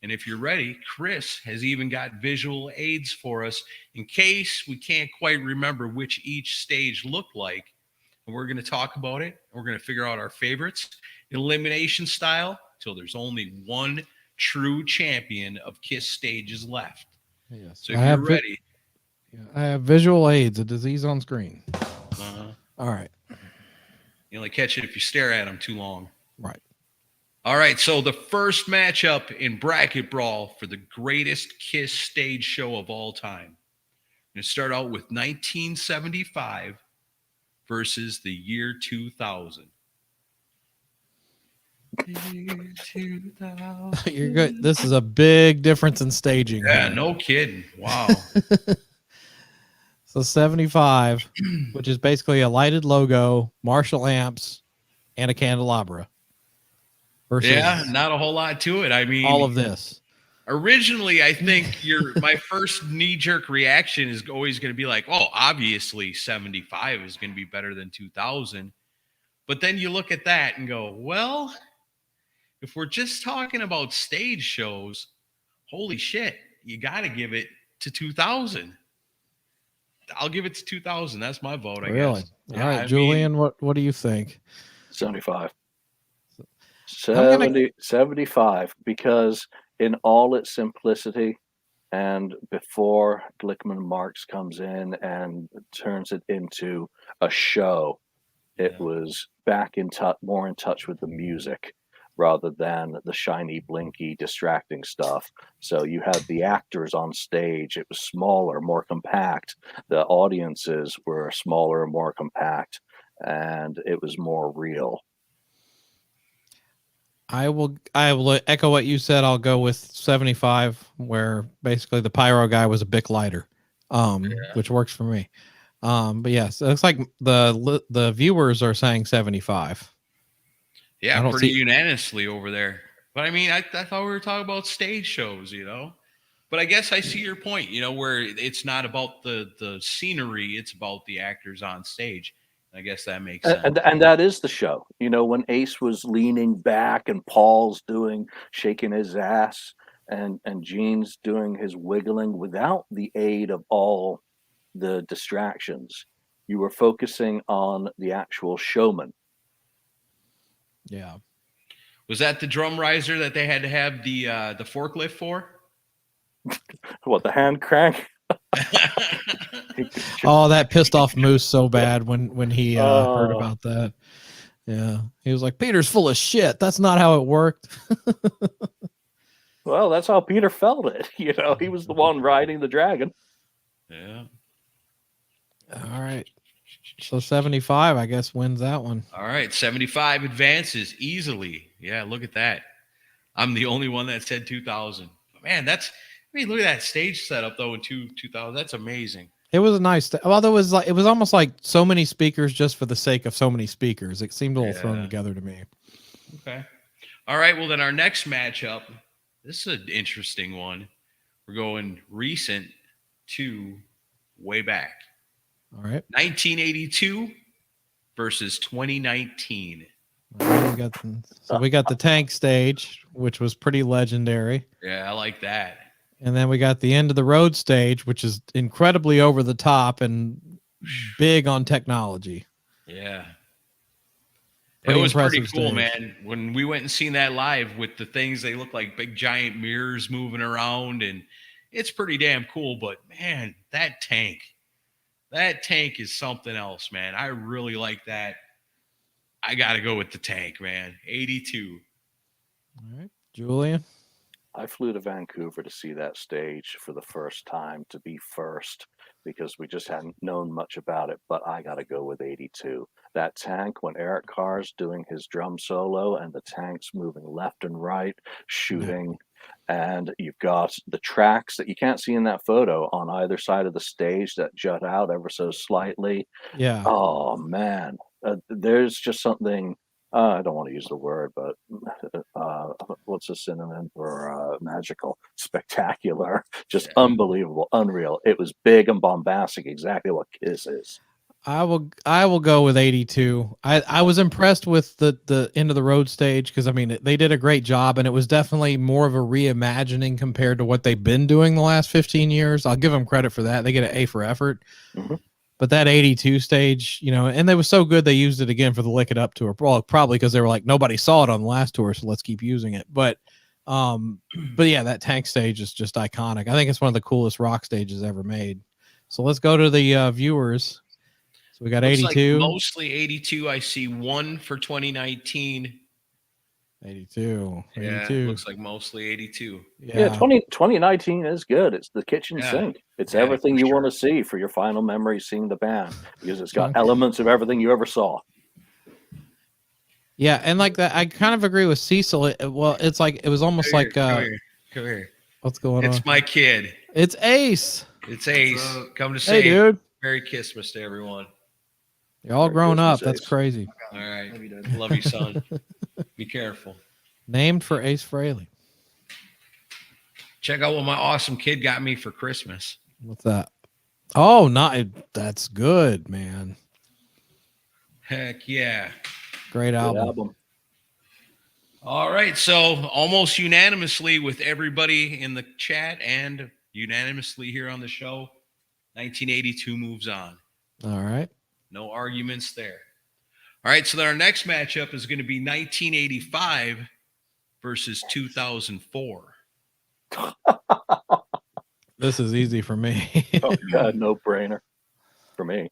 And if you're ready, Chris has even got visual aids for us in case we can't quite remember which each stage looked like. And we're going to talk about it. We're going to figure out our favorites, elimination style, till there's only one true champion of KISS stages left. Yes. So if you're ready. I have visual aids, a disease on screen. All right. You only catch it if you stare at them too long. Right. All right, so the first matchup in Bracket Brawl for the greatest KISS stage show of all time. I'm going to start out with 1975 versus the year 2000. Year 2000. You're good. This is a big difference in staging. Yeah, no kidding. Wow. So 75, which is basically a lighted logo, Marshall amps, and a candelabra. Versus not a whole lot to it. I mean, all of this. Originally, I think my first knee-jerk reaction is always going to be like, oh, obviously 75 is going to be better than 2000. But then you look at that and go, well, if we're just talking about stage shows, holy shit, you got to give it to 2000. I'll give it to 2000. That's my vote, I guess. All right, Julian, what do you think? 75. 75, because in all its simplicity, and before Glickman Marx comes in and turns it into a show, it was back in touch, more in touch with the music rather than the shiny, blinky, distracting stuff. So you had the actors on stage. It was smaller, more compact. The audiences were smaller and more compact, and it was more real. I will echo what you said. I'll go with 75, where basically the pyro guy was a Bic lighter, which works for me. But yes, it looks like the viewers are saying 75. Yeah, pretty unanimously over there. But I mean, I thought we were talking about stage shows, But I guess I see your point, where it's not about the scenery, it's about the actors on stage. I guess that makes sense. And that is the show. When Ace was leaning back and Paul's shaking his ass and Gene's doing his wiggling without the aid of all the distractions, you were focusing on the actual showman. Yeah. Was that the drum riser that they had to have the forklift for? What, the hand crank? Oh, that pissed off Moose so bad when he heard about that. Yeah, he was like, Peter's full of shit. That's not how it worked. Well, that's how Peter felt it. He was the one riding the dragon. Yeah. All right. So 75, I guess, wins that one. All right. 75 advances easily. Yeah, look at that. I'm the only one that said 2000. Man, look at that stage setup though in 2000. That's amazing. It was a nice. Although it was almost like so many speakers just for the sake of so many speakers. It seemed a little thrown together to me. Okay. All right. Well, then our next matchup. This is an interesting one. We're going recent to way back. All right. 1982 versus 2019. We got the tank stage, which was pretty legendary. Yeah, I like that. And then we got the end of the road stage, which is incredibly over the top and big on technology. Yeah. Pretty it was pretty stage. cool, man. When we went and seen that live with the things, they look like big giant mirrors moving around, and it's pretty damn cool. But man, that tank is something else, man. I really like that. I got to go with the tank, man. 82. All right. Julian? I flew to Vancouver to see that stage for the first time, to be first, because we just hadn't known much about it, but I got to go with 82. That tank, when Eric Carr's doing his drum solo and the tank's moving left and right, shooting, and you've got the tracks that you can't see in that photo on either side of the stage that jut out ever so slightly. Yeah. Oh, man. There's just something I don't want to use the word, but what's a synonym for magical? Spectacular, just unbelievable, unreal. It was big and bombastic, exactly what Kiss is. I will go with 82. I was impressed with the end of the road stage because I mean they did a great job and it was definitely more of a reimagining compared to what they've been doing the last 15 years. I'll give them credit for that. They get an A for effort. Mm-hmm. But that 82 stage, you know, and they was so good they used it again for the Lick It Up tour. Well, probably because they were like nobody saw it on the last tour, so let's keep using it. But yeah, that tank stage is just iconic. I think it's one of the coolest rock stages ever made. So let's go to the viewers. So we got Looks 82. like mostly 82. I see one for 2019. 82. Yeah, 82. looks like mostly 82. Yeah, 2019 is good. It's the kitchen sink. It's everything you want to see for your final memory seeing the band because it's got elements of everything you ever saw. Yeah, and like that, I kind of agree with Cecil. Well, it's like it was almost Come like here. What's going on? It's my kid. It's Ace. It's Ace. Come to say, hey, dude. Merry Christmas to everyone. You're all grown up. Ace. That's crazy. All right. Love you, son. Be careful. Named for Ace Frehley. Check out what my awesome kid got me for Christmas. What's that? Oh, that's good, man. Heck yeah. Great album. All right. So almost unanimously with everybody in the chat and unanimously here on the show, 1982 moves on. All right. No arguments there. All right. So then our next matchup is going to be 1985 versus 2004. This is easy for me. Oh, God, no brainer for me.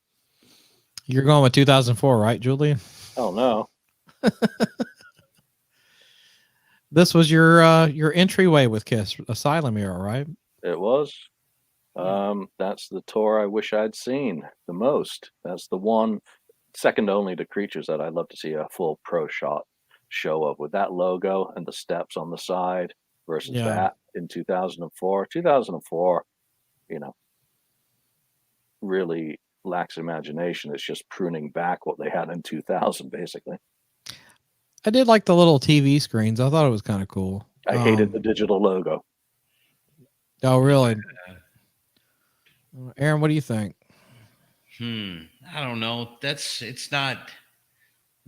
You're going with 2004, right, Julian? Oh, no. This was your entryway with Kiss, Asylum era, right? It was. That's the tour I wish I'd seen the most. That's the one, second only to Creatures, that I'd love to see a full pro shot show of with that logo and the steps on the side versus that in 2004. 2004, you know, really lacks imagination. It's just pruning back what they had in 2000, basically. I did like the little TV screens. I thought it was kind of cool. I hated the digital logo. Oh, really? Aaron, what do you think? I don't know. It's not.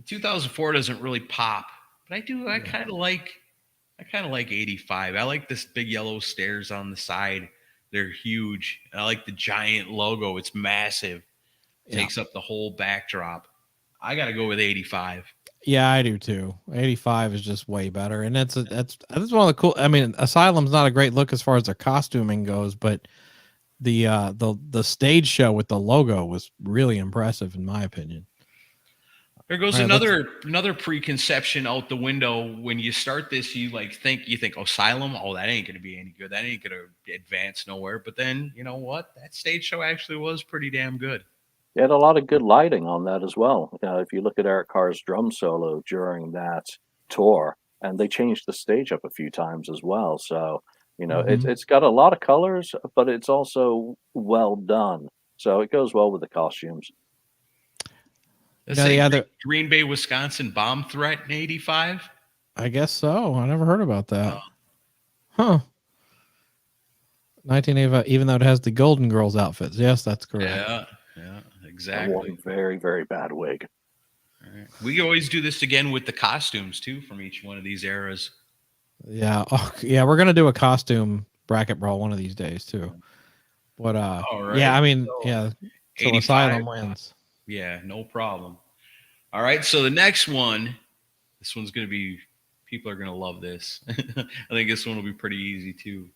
2004 doesn't really pop, but I kind of like 85. I like this big yellow stairs on the side. They're huge. And I like the giant logo. It's massive. Takes up the whole backdrop. I got to go with 85. Yeah, I do too. 85 is just way better, and that's one of the cool. I mean, Asylum's not a great look as far as their costuming goes, but the stage show with the logo was really impressive in my opinion. There goes another preconception out the window. When you start this, you think Asylum, oh, that ain't gonna be any good. That ain't gonna advance nowhere. But then you know what? That stage show actually was pretty damn good. They had a lot of good lighting on that as well. If you look at Eric Carr's drum solo during that tour, and they changed the stage up a few times as well. So, you know, it's got a lot of colors, but it's also well done. So it goes well with the costumes. Green Bay, Wisconsin bomb threat in 85? I guess so. I never heard about that. Huh. 1985, even though it has the Golden Girls outfits. Yes, that's correct. Yeah, exactly. One very, very bad wig. All right. We can always do this again with the costumes too from each one of these eras. Yeah. Oh, yeah, we're gonna do a costume bracket brawl one of these days too. But yeah, I mean, so 85, Asylum wins. Yeah, no problem. All right, so the next one, this one's gonna be, people are gonna love this. I think this one will be pretty easy too.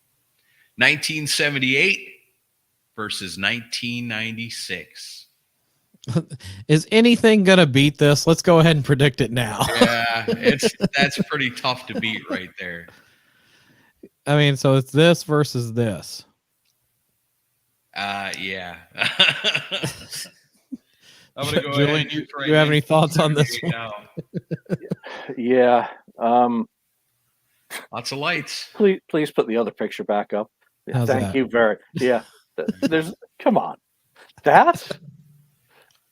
1978 versus 1996. Is anything gonna beat this? Let's go ahead and predict it now. Yeah, that's pretty tough to beat right there. I mean, so it's this versus this. Yeah. I'm gonna go Julian, ahead. Do you have any thoughts on this one? Now. Yeah. Lots of lights. Please put the other picture back up. How's Thank that? you very. Yeah. Come on. That.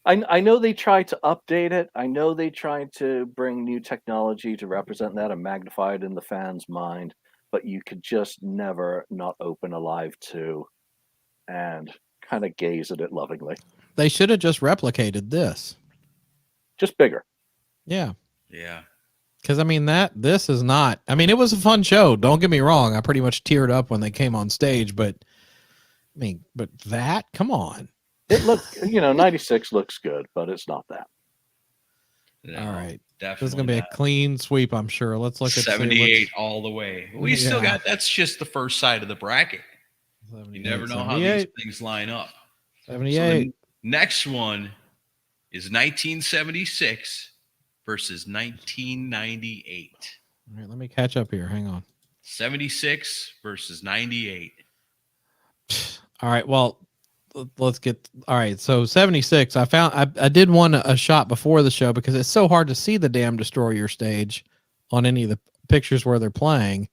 I know they tried to update it. I know they tried to bring new technology to represent that and magnify it in the fans' mind, but you could just never not open a Live 2 and kind of gaze at it lovingly. They should have just replicated this. Just bigger. Yeah. Yeah. Because I mean this is not. I mean, it was a fun show. Don't get me wrong. I pretty much teared up when they came on stage, but I mean, but that, come on. It looked, 96 looks good, but it's not that. No, All right. definitely. This is gonna be a clean sweep, I'm sure. Let's look at 78 all the way. We still got, that's just the first side of the bracket. You never know how these things line up. 78. So the next one is 1976 versus 1998. All right, let me catch up here. Hang on. 76 versus 98. All right, well, let's get. All right, so 76. I did want a shot before the show because it's so hard to see the damn Destroyer stage on any of the pictures where they're playing.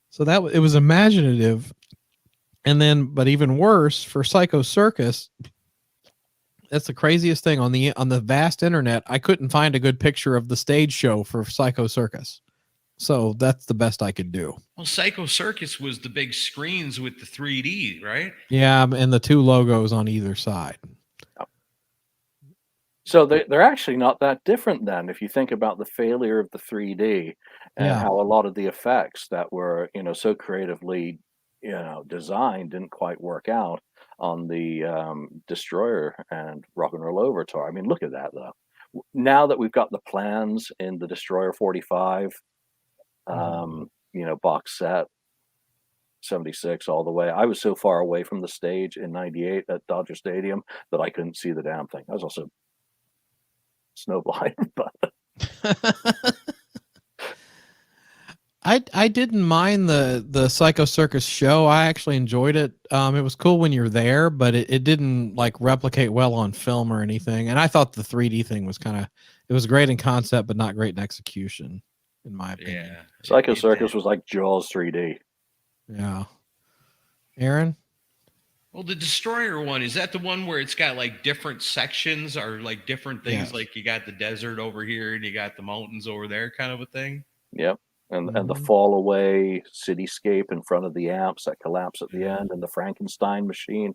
So that it was imaginative. And then, but even worse for Psycho Circus, that's the craziest thing on the vast internet. I couldn't find a good picture of the stage show for Psycho Circus, so that's the best I could do. Well, Psycho Circus was the big screens with the 3D, right? Yeah, and the two logos on either side. So they're actually not that different then. If you think about the failure of the 3D and how a lot of the effects that were, so creatively, designed didn't quite work out on the Destroyer and Rock and Roll Over tour. I mean, look at that though. Now that we've got the plans in the Destroyer 45, box set, 76 all the way. I was so far away from the stage in 98 at Dodger Stadium that I couldn't see the damn thing. I was also snowblind, but I didn't mind the Psycho Circus show. I actually enjoyed it. It was cool when you're there, but it didn't like replicate well on film or anything. And I thought the 3D thing was it was great in concept, but not great in execution, in my opinion. Yeah. Psycho Circus was like Jaws 3D. Yeah. Aaron? Well, the Destroyer one, is that the one where it's got like different sections or like different things? Yes. Like you got the desert over here and you got the mountains over there kind of a thing? Yep. And the fall away cityscape in front of the amps that collapse at the end, and the Frankenstein machine.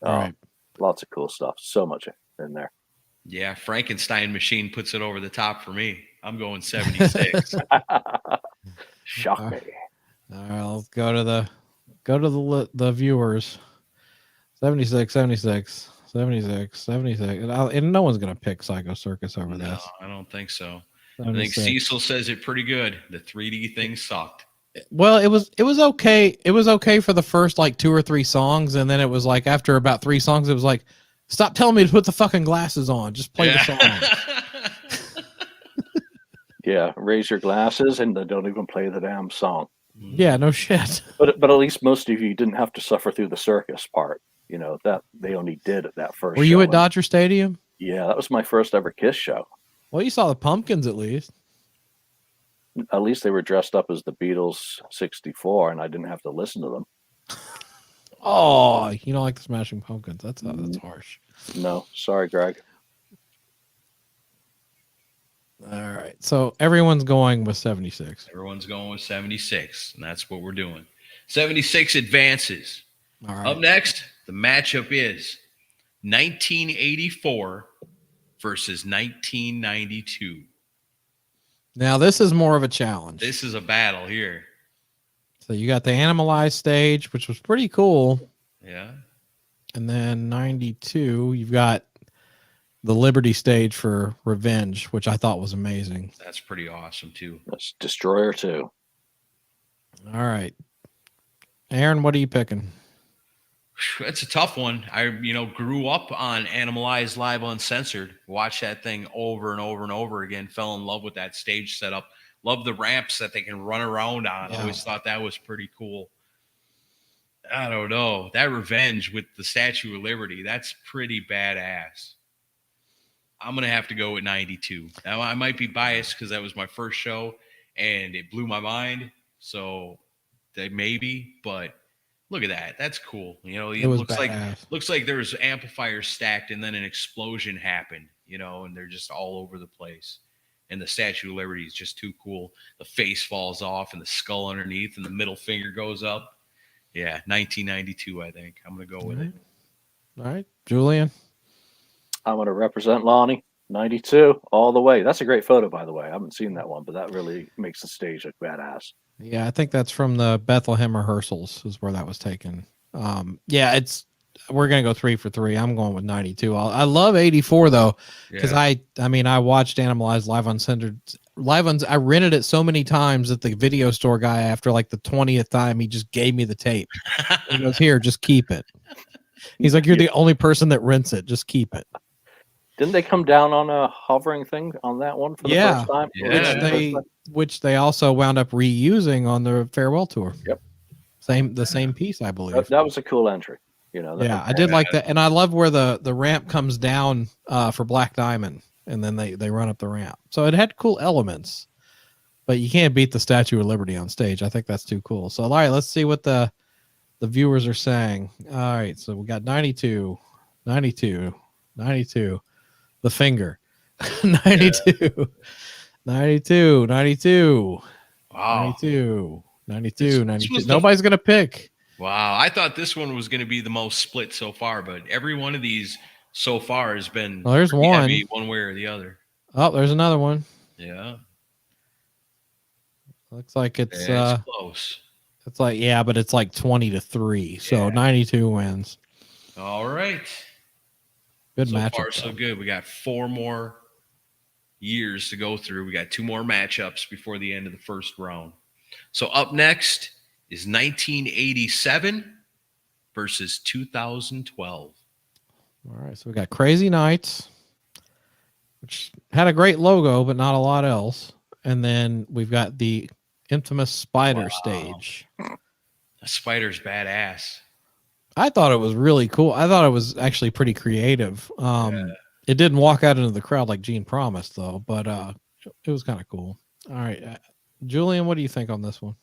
Right. Lots of cool stuff. So much in there. Yeah, Frankenstein machine puts it over the top for me. I'm going 76. Shock me. All right, let's go to the viewers. 76, 76, 76, 76. And no one's going to pick Psycho Circus over this. I don't think so. 76. I think Cecil says it pretty good. The 3D thing sucked. Well, it was okay. It was okay for the first like 2 or 3 songs, and then it was like after about 3 songs, it was like, stop telling me to put the fucking glasses on. Just play the song. Yeah, raise your glasses and don't even play the damn song. Yeah, no shit. But at least most of you didn't have to suffer through the circus part. That they only did at that first. Were you at Dodger Stadium? Yeah, that was my first ever KISS show. Well, you saw the Pumpkins at least. At least they were dressed up as the Beatles 64, and I didn't have to listen to them. Oh, you don't like the Smashing Pumpkins? That's harsh. No, sorry, Greg. All right, so everyone's going with 76. Everyone's going with 76, and that's what we're doing. 76 advances. All right. Up next, the matchup is 1984 versus 1992. Now, this is more of a challenge. This is a battle here. So you got the Animalized stage, which was pretty cool. Yeah. And then 92, you've got the Liberty stage for Revenge, which I thought was amazing. That's pretty awesome, too. That's Destroyer 2. All right. Aaron, what are you picking? It's a tough one. I, grew up on Animalized Live Uncensored. Watched that thing over and over and over again. Fell in love with that stage setup. Love the ramps that they can run around on. Yeah. Always thought that was pretty cool. I don't know. That Revenge with the Statue of Liberty, that's pretty badass. I'm going to have to go with 92. Now, I might be biased because that was my first show and it blew my mind. So maybe, but Look at that. That's cool. You know, It it was looks badass. like there's amplifiers stacked and then an explosion happened, you know, and they're just all over the place. And the Statue of Liberty is just too cool. The face falls off and the skull underneath and the middle finger goes up. Yeah, 1992, I think. I'm going to go with it. All right, Julian. I'm going to represent Lonnie. 92 all the way. That's a great photo, by the way. I haven't seen that one, but that really makes the stage look badass. Yeah, I think that's from the Bethlehem rehearsals is where that was taken. Yeah, we're gonna go 3 for 3. I'm going with 92. I love 84 though, because Yeah. I watched Animalized live uncensored. I rented it so many times that the video store guy, after like the 20th time, he just gave me the tape. He goes, "Here, just keep it." He's like, "You're the only person that rents it. Just keep it." Didn't they come down on a hovering thing on that one for the first time? Yeah. Which they also wound up reusing on the farewell tour. Yep. The same piece, I believe. That was a cool entry. You know. Yeah, I did like that, and I love where the ramp comes down for Black Diamond, and then they run up the ramp. So it had cool elements, but you can't beat the Statue of Liberty on stage. I think that's too cool. So all right, let's see what the viewers are saying. All right, so we got 92, 92, 92. The finger. 92, 92, 92, Wow. 92, 92, 92. was Nobody's going to pick. Wow. I thought this one was going to be the most split so far, but every one of these so far has been Well, there's pretty one. heavy one way or the other. Oh, there's another one. Yeah. Looks like it's close. It's like, yeah, but it's like 20 to 3. So Yeah. 92 wins. All right. Good so matchup. Far, so good. We got 4 more years to go through. We got 2 more matchups before the end of the first round. So up next is 1987 versus 2012. All right, so we got Crazy Nights, which had a great logo, but not a lot else. And then we've got the infamous Spider stage. The Spider's badass. I thought it was really cool. I thought it was actually pretty creative. It didn't walk out into the crowd like Gene promised, though, but it was kind of cool. All right, Julian, what do you think on this one?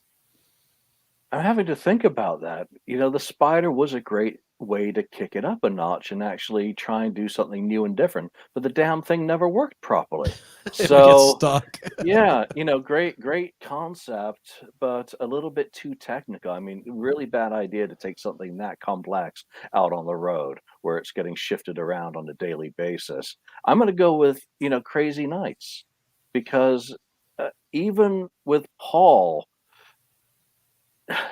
I'm having to think about that. You know, the Spider was a great way to kick it up a notch and actually try and do something new and different, but the damn thing never worked properly. So stuck. yeah, you know, great concept, but a little bit too technical. I mean, really bad idea to take something that complex out on the road where it's getting shifted around on a daily basis. I'm going to go with, you know, Crazy Nights, because even with Paul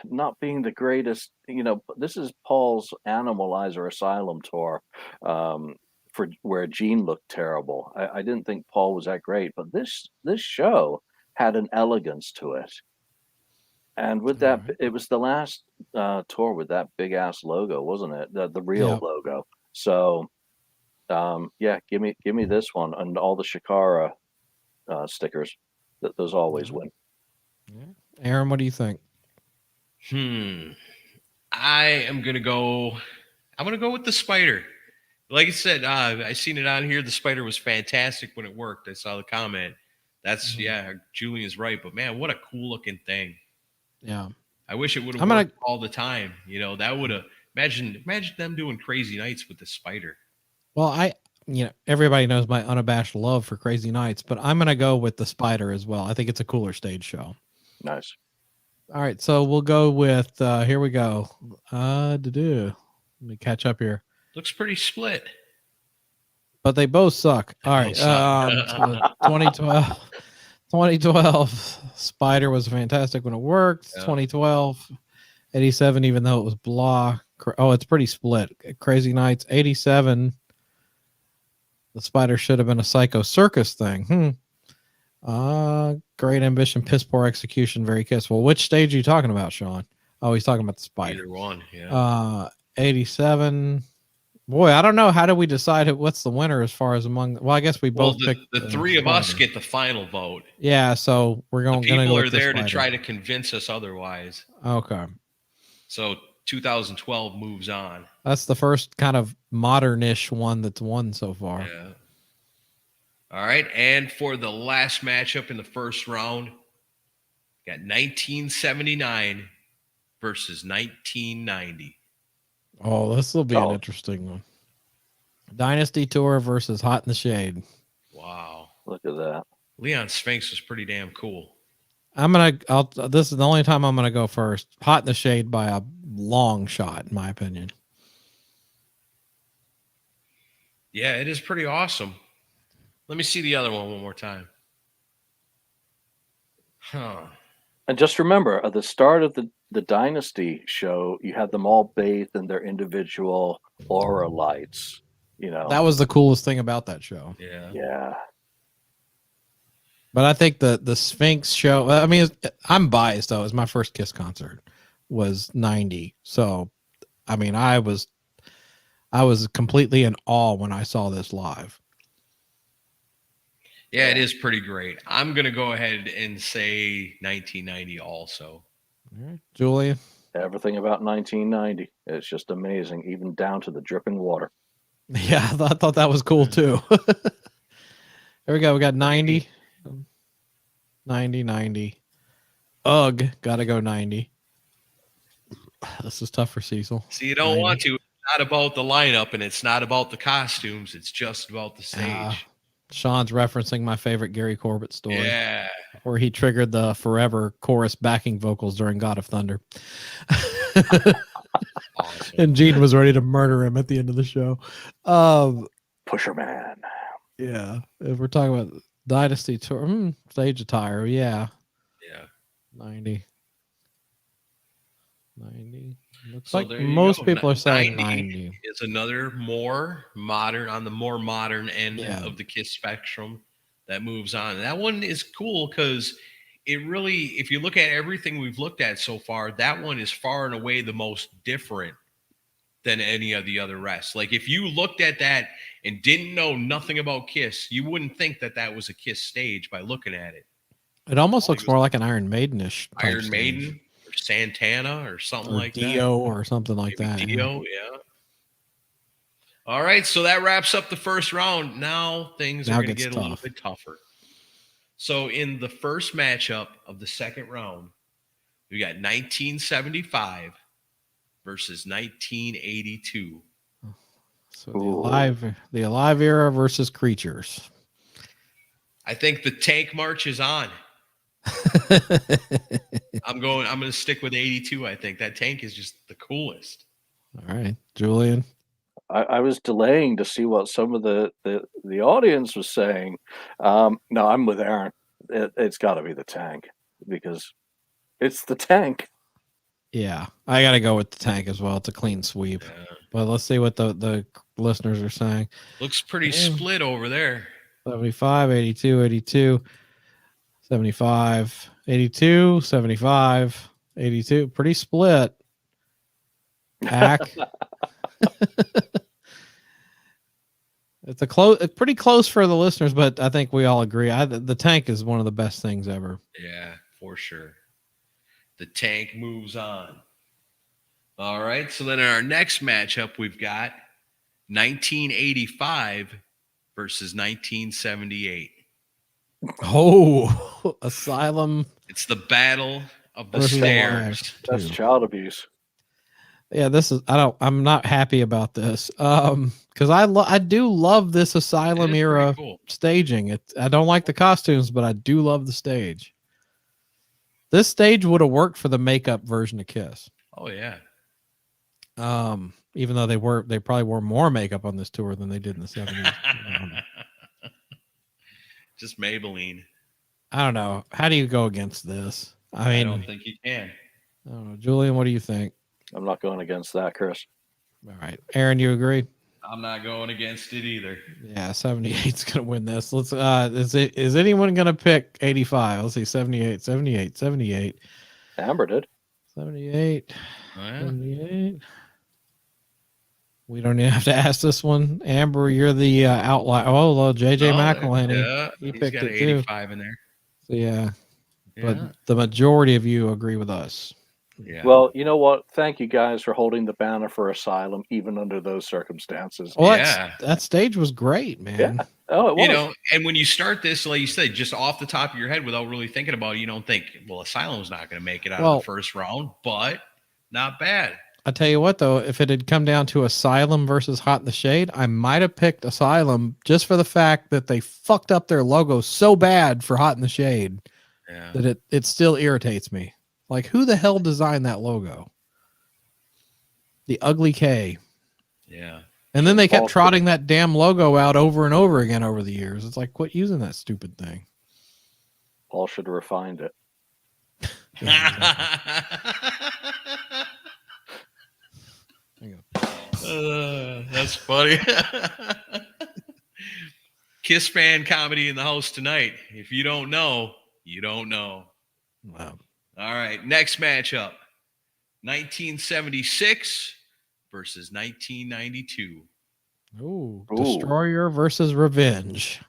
not being the greatest, you know, this is Paul's Animalizer Asylum tour, for where Gene looked terrible. I didn't think Paul was that great, but this show had an elegance to it. And with that, it was the last tour with that big ass logo, wasn't it? The real logo. So yeah, give me this one and all the Shakara stickers. Those always win. Yeah. Aaron, what do you think? I'm gonna go with the Spider. Like I said, I seen it on here. The Spider was fantastic when it worked. I saw the comment. That's Julian's right, but man, what a cool looking thing. Yeah. I wish it would have worked all the time. You know, that would have imagine them doing Crazy Nights with the Spider. Well, everybody knows my unabashed love for Crazy Nights, but I'm gonna go with the Spider as well. I think it's a cooler stage show. Nice. All right, so we'll go with here we go. Let me catch up here. Looks pretty split. But they both suck. All right. 2012 Spider was fantastic when it worked. Yeah. 2012 87, even though it was blah. Oh, it's pretty split. Crazy Nights 87. The Spider should have been a Psycho Circus thing. Great ambition, piss poor execution, very KISS. Well, which stage are you talking about, Sean? Oh, he's talking about the Spider. Either one, yeah. 87. Boy, I don't know. How do we decide what's the winner as far as among? Well, I guess we both picked. The three of us get the final vote. Yeah, so we're going. People are there to try to convince us otherwise. Okay. So 2012 moves on. That's the first kind of modernish one that's won so far. Yeah. All right, and for the last matchup in the first round, got 1979 versus 1990. Oh, this will be an interesting one. Dynasty Tour versus Hot in the Shade. Wow. Look at that. Leon Sphinx was pretty damn cool. This is the only time I'm gonna go first. Hot in the Shade by a long shot, in my opinion. Yeah, it is pretty awesome. Let me see the other one more time. Huh. And just remember, at the start of the Dynasty show, you had them all bathed in their individual aura lights. You know, That was the coolest thing about that show. Yeah. yeah. But I think the Sphinx show, I mean, I'm biased though. It was my first Kiss concert was 90. So, I mean, I was completely in awe when I saw this live. Yeah, it is pretty great. I'm going to go ahead and say 1990 also. All right. Julian? Everything about 1990. It's just amazing, even down to the dripping water. Yeah, I thought that was cool too. Here we go. We got 90. 90. Ugh, gotta go 90. This is tough for Cecil. See, you don't 90. want to. It's not about the lineup and it's not about the costumes. It's just about the stage. Sean's referencing my favorite Gary Corbett story. Yeah. Where he triggered the forever chorus backing vocals during God of Thunder. Awesome. And Gene was ready to murder him at the end of the show. Pusher Man. Yeah. If we're talking about Dynasty Tour, stage attire, yeah. Yeah. 90. Looks So like there you most go. people are saying 90. Is another more modern, on the more modern end Yeah. of the KISS spectrum that moves on. And that one is cool because it really, if you look at everything we've looked at so far, that one is far and away the most different than any of the other rest. Like if you looked at that and didn't know nothing about KISS, you wouldn't think that that was a KISS stage by looking at it. It almost looks more like an Iron Maiden-ish type Iron stage. Maiden or Santana or something Or like Dio or something like that. that. Dio, yeah. All right, so that wraps up the first round. Now things are going to get a little bit tougher. So in the first matchup of the second round, we got 1975 versus 1982. So the alive era versus creatures. I think the tank march is on. I'm going to stick with 82. I think that tank is just the coolest. All right, Julian. I was delaying to see what some of the audience was saying. No, I'm with Aaron. It's got to be the tank because it's the tank. Yeah, I got to go with the tank as well. It's a clean sweep. Yeah. But let's see what the listeners are saying. Looks pretty split over there. 75, 82, 82, 75, 82, 75, 82. Pretty split. Hack. It's pretty close for the listeners, but I think we all agree. The tank is one of the best things ever. Yeah, for sure. The tank moves on. All right, so then in our next matchup, we've got 1985 versus 1978. Oh, Asylum. It's the battle of the versus stairs. That's child abuse. Yeah, I'm not happy about this. Because I do love this Asylum era cool. staging. I don't like the costumes, but I do love the stage. This stage would have worked for the makeup version of Kiss. Oh yeah. Even though they probably wore more makeup on this tour than they did in the 70s. Just Maybelline. I don't know. How do you go against this? I don't think you can. I don't know. Julian, what do you think? I'm not going against that, Chris. All right. Aaron, you agree? I'm not going against it either. Yeah, 78's gonna win this. Let's is anyone gonna pick 85? Let's see, 78. Amber did. 78. Oh, yeah. 78. We don't even have to ask this one. Amber, you're the outlier. Oh, JJ McElhenney. Yeah, He he's picked got it an too. 85 in there. So yeah. Yeah. But the majority of you agree with us. Yeah. Well, you know what? Thank you guys for holding the banner for Asylum, even under those circumstances. Well, Yeah. that stage was great, man. Yeah. Oh, it was. You know, and when you start this, like you said, just off the top of your head without really thinking about it, you don't think, well, Asylum's not going to make it out of the first round, but Not bad. I tell you what, though, if it had come down to Asylum versus Hot in the Shade, I might have picked Asylum just for the fact that they fucked up their logo so bad for Hot in the Shade that it still irritates me. Like, who the hell designed that logo? The ugly K. Yeah. And then they kept trotting that damn logo out over and over again over the years. It's like, quit using that stupid thing. Paul should have refined it. That's funny. Kiss fan comedy in the house tonight. If you don't know, you don't know. Wow. All right, next matchup. 1976 versus 1992. Ooh, Destroyer versus Revenge.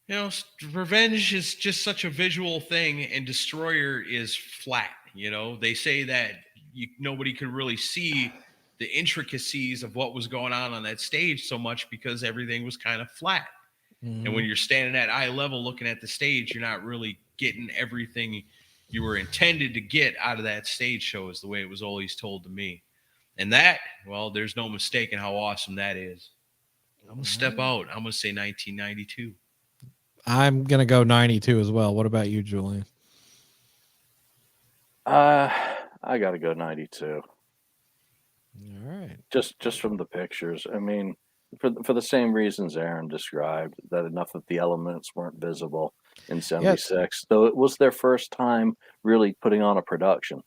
You know, Revenge is just such a visual thing, and Destroyer is flat. You know, they say that nobody could really see the intricacies of what was going on that stage so much because everything was kind of flat. And when you're standing at eye level looking at the stage, you're not really getting everything you were intended to get out of that stage show, is the way it was always told to me. And that, well, there's no mistaking how awesome that is. I'm going to step out. I'm going to say 1992. I'm going to go 92 as well. What about you, Julian? I got to go 92. All right. Just from the pictures. I mean, for the same reasons Aaron described, that enough of the elements weren't visible in 76, though it was their first time really putting on a production.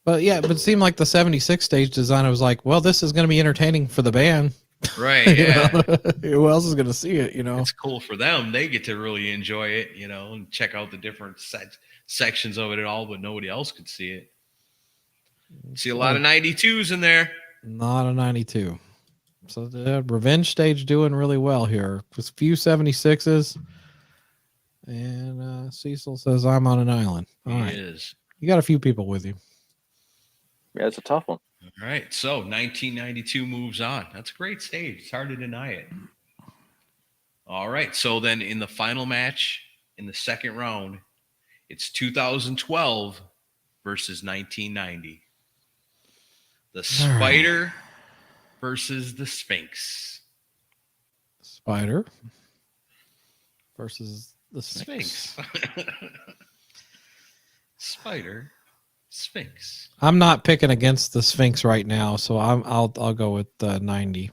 But yeah, but it seemed like the 76 stage design was like, well, this is going to be entertaining for the band. Right, yeah. Who else is going to see it, you know? It's cool for them. They get to really enjoy it, you know, and check out the different sections of it and all, but nobody else could see it. See a lot of 92s in there. Not a 92. So the Revenge stage doing really well here. Just a few 76s. And Cecil says, I'm on an island. All right. Is. You got a few people with you. Yeah, it's a tough one. All right. So 1992 moves on. That's a great stage. It's hard to deny it. All right. So then in the final match, in the second round, it's 2012 versus 1990. The Spider versus the Sphinx. Spider versus the Sphinx. Spider, Sphinx. I'm not picking against the Sphinx right now, so I'll go with 90.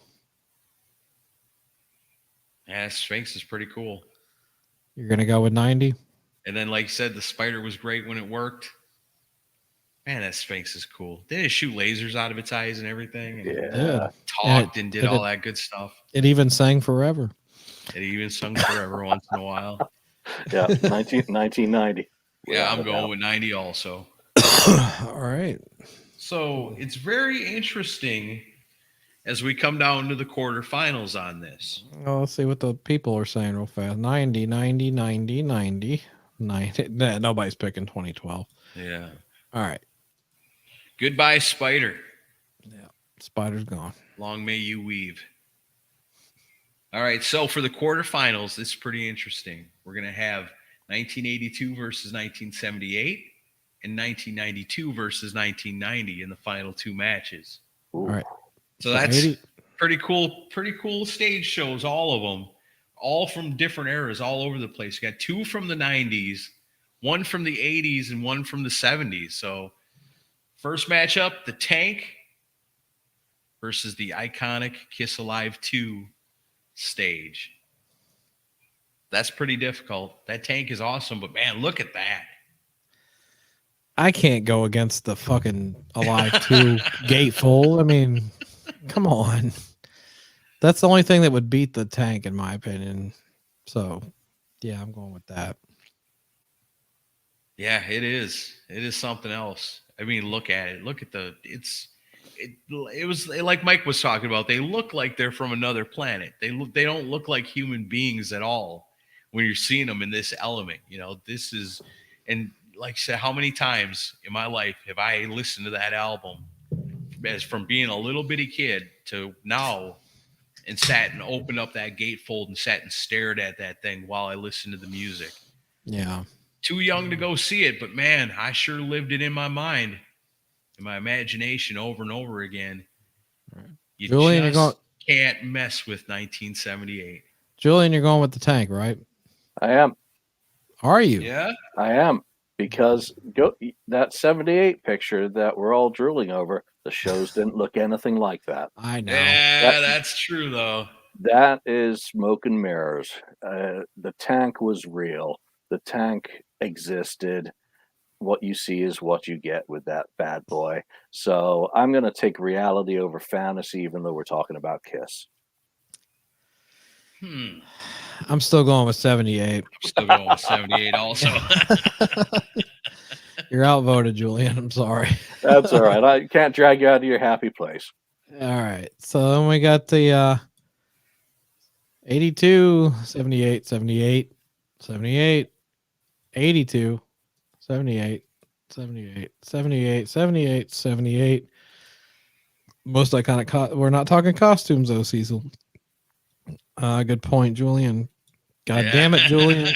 Yeah, Sphinx is pretty cool. You're gonna go with 90? And then, like you said, the Spider was great when it worked. Man, that Sphinx is cool. Didn't it shoot lasers out of its eyes and everything? And Yeah. talked and did all that good stuff. It even sang Forever. It even sung Forever once in a while. Yeah, 1990. Yeah, I'm going with 90 also. All right. So it's very interesting as we come down to the quarterfinals on this. Well, let's see what the people are saying real fast. 90, 90, 90, 90, 90. Nah, nobody's picking 2012. Yeah. All right. Goodbye, Spider. Yeah. Spider's gone. Long may you weave. All right. So for the quarterfinals, this is pretty interesting. We're going to have 1982 versus 1978 and 1992 versus 1990 in the final two matches. Ooh. All right. So that's pretty cool stage shows, all of them, all from different eras, all over the place. You got two from the 90s, one from the 80s, and one from the 70s. So first matchup, the Tank versus the iconic Kiss Alive 2 stage. That's pretty difficult. That Tank is awesome, but man, look at that. I can't go against the fucking Alive 2 gatefold. I mean, come on. That's the only thing that would beat the Tank, in my opinion. So, yeah, I'm going with that. Yeah, it is. It is something else. I mean, look at it. Look at it was like Mike was talking about. They look like they're from another planet. They don't look like human beings at all when you're seeing them in this element. You know, this is, and like I said, how many times in my life have I listened to that album as from being a little bitty kid to now, and sat and opened up that gatefold and sat and stared at that thing while I listened to the music. Yeah. Too young to go see it, but man, I sure lived it in my mind. in my imagination over and over again. You Julian, just can't mess with 1978. Julian, you're going with the tank, right? I am. Are you? Yeah. I am. Because that 78 picture that we're all drooling over, the shows didn't look anything like that. I know. Yeah, that's true, though. That is smoke and mirrors. The tank was real. The tank existed. What you see is what you get with that bad boy. So I'm going to take reality over fantasy, even though we're talking about KISS. I'm still going with 78. I'm still going with 78 also. You're outvoted, Julian. I'm sorry. That's all right. I can't drag you out of your happy place. All right. So then we got the 82, 78, 78, 78, 82, 78, 78, 78, 78, 78. Most iconic. We're not talking costumes, though, Cecil. Good point, Julian. God damn it, Julian.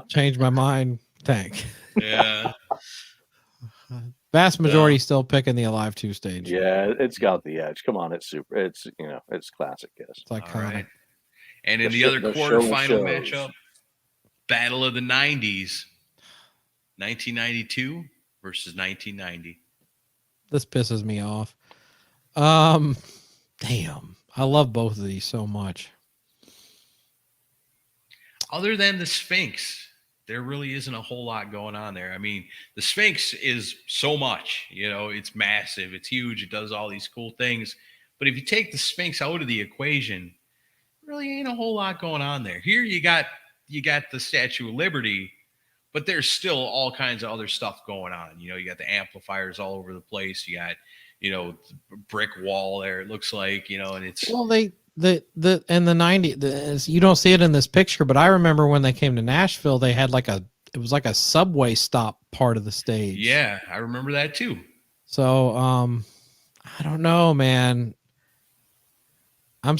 Changed my mind. Tank. Yeah. Vast majority still picking the Alive 2 stage. Yeah, it's got the edge. Come on, it's super. It's it's classic KISS. It's iconic. All right. And in the other quarterfinal shows. matchup, Battle of the 90s, 1992 versus 1990. This pisses me off. Damn. I love both of these so much. Other than the Sphinx, there really isn't a whole lot going on there. I mean, the Sphinx is so much, it's massive, it's huge, it does all these cool things. But if you take the Sphinx out of the equation, really ain't a whole lot going on there. Here you got the Statue of Liberty, but there's still all kinds of other stuff going on. You got the amplifiers all over the place. You got, the brick wall there, it looks like, and it's the in the 90s, you don't see it in this picture, but I remember when they came to Nashville, they had it was like a subway stop part of the stage. Yeah, I remember that too. So I don't know, man. I'm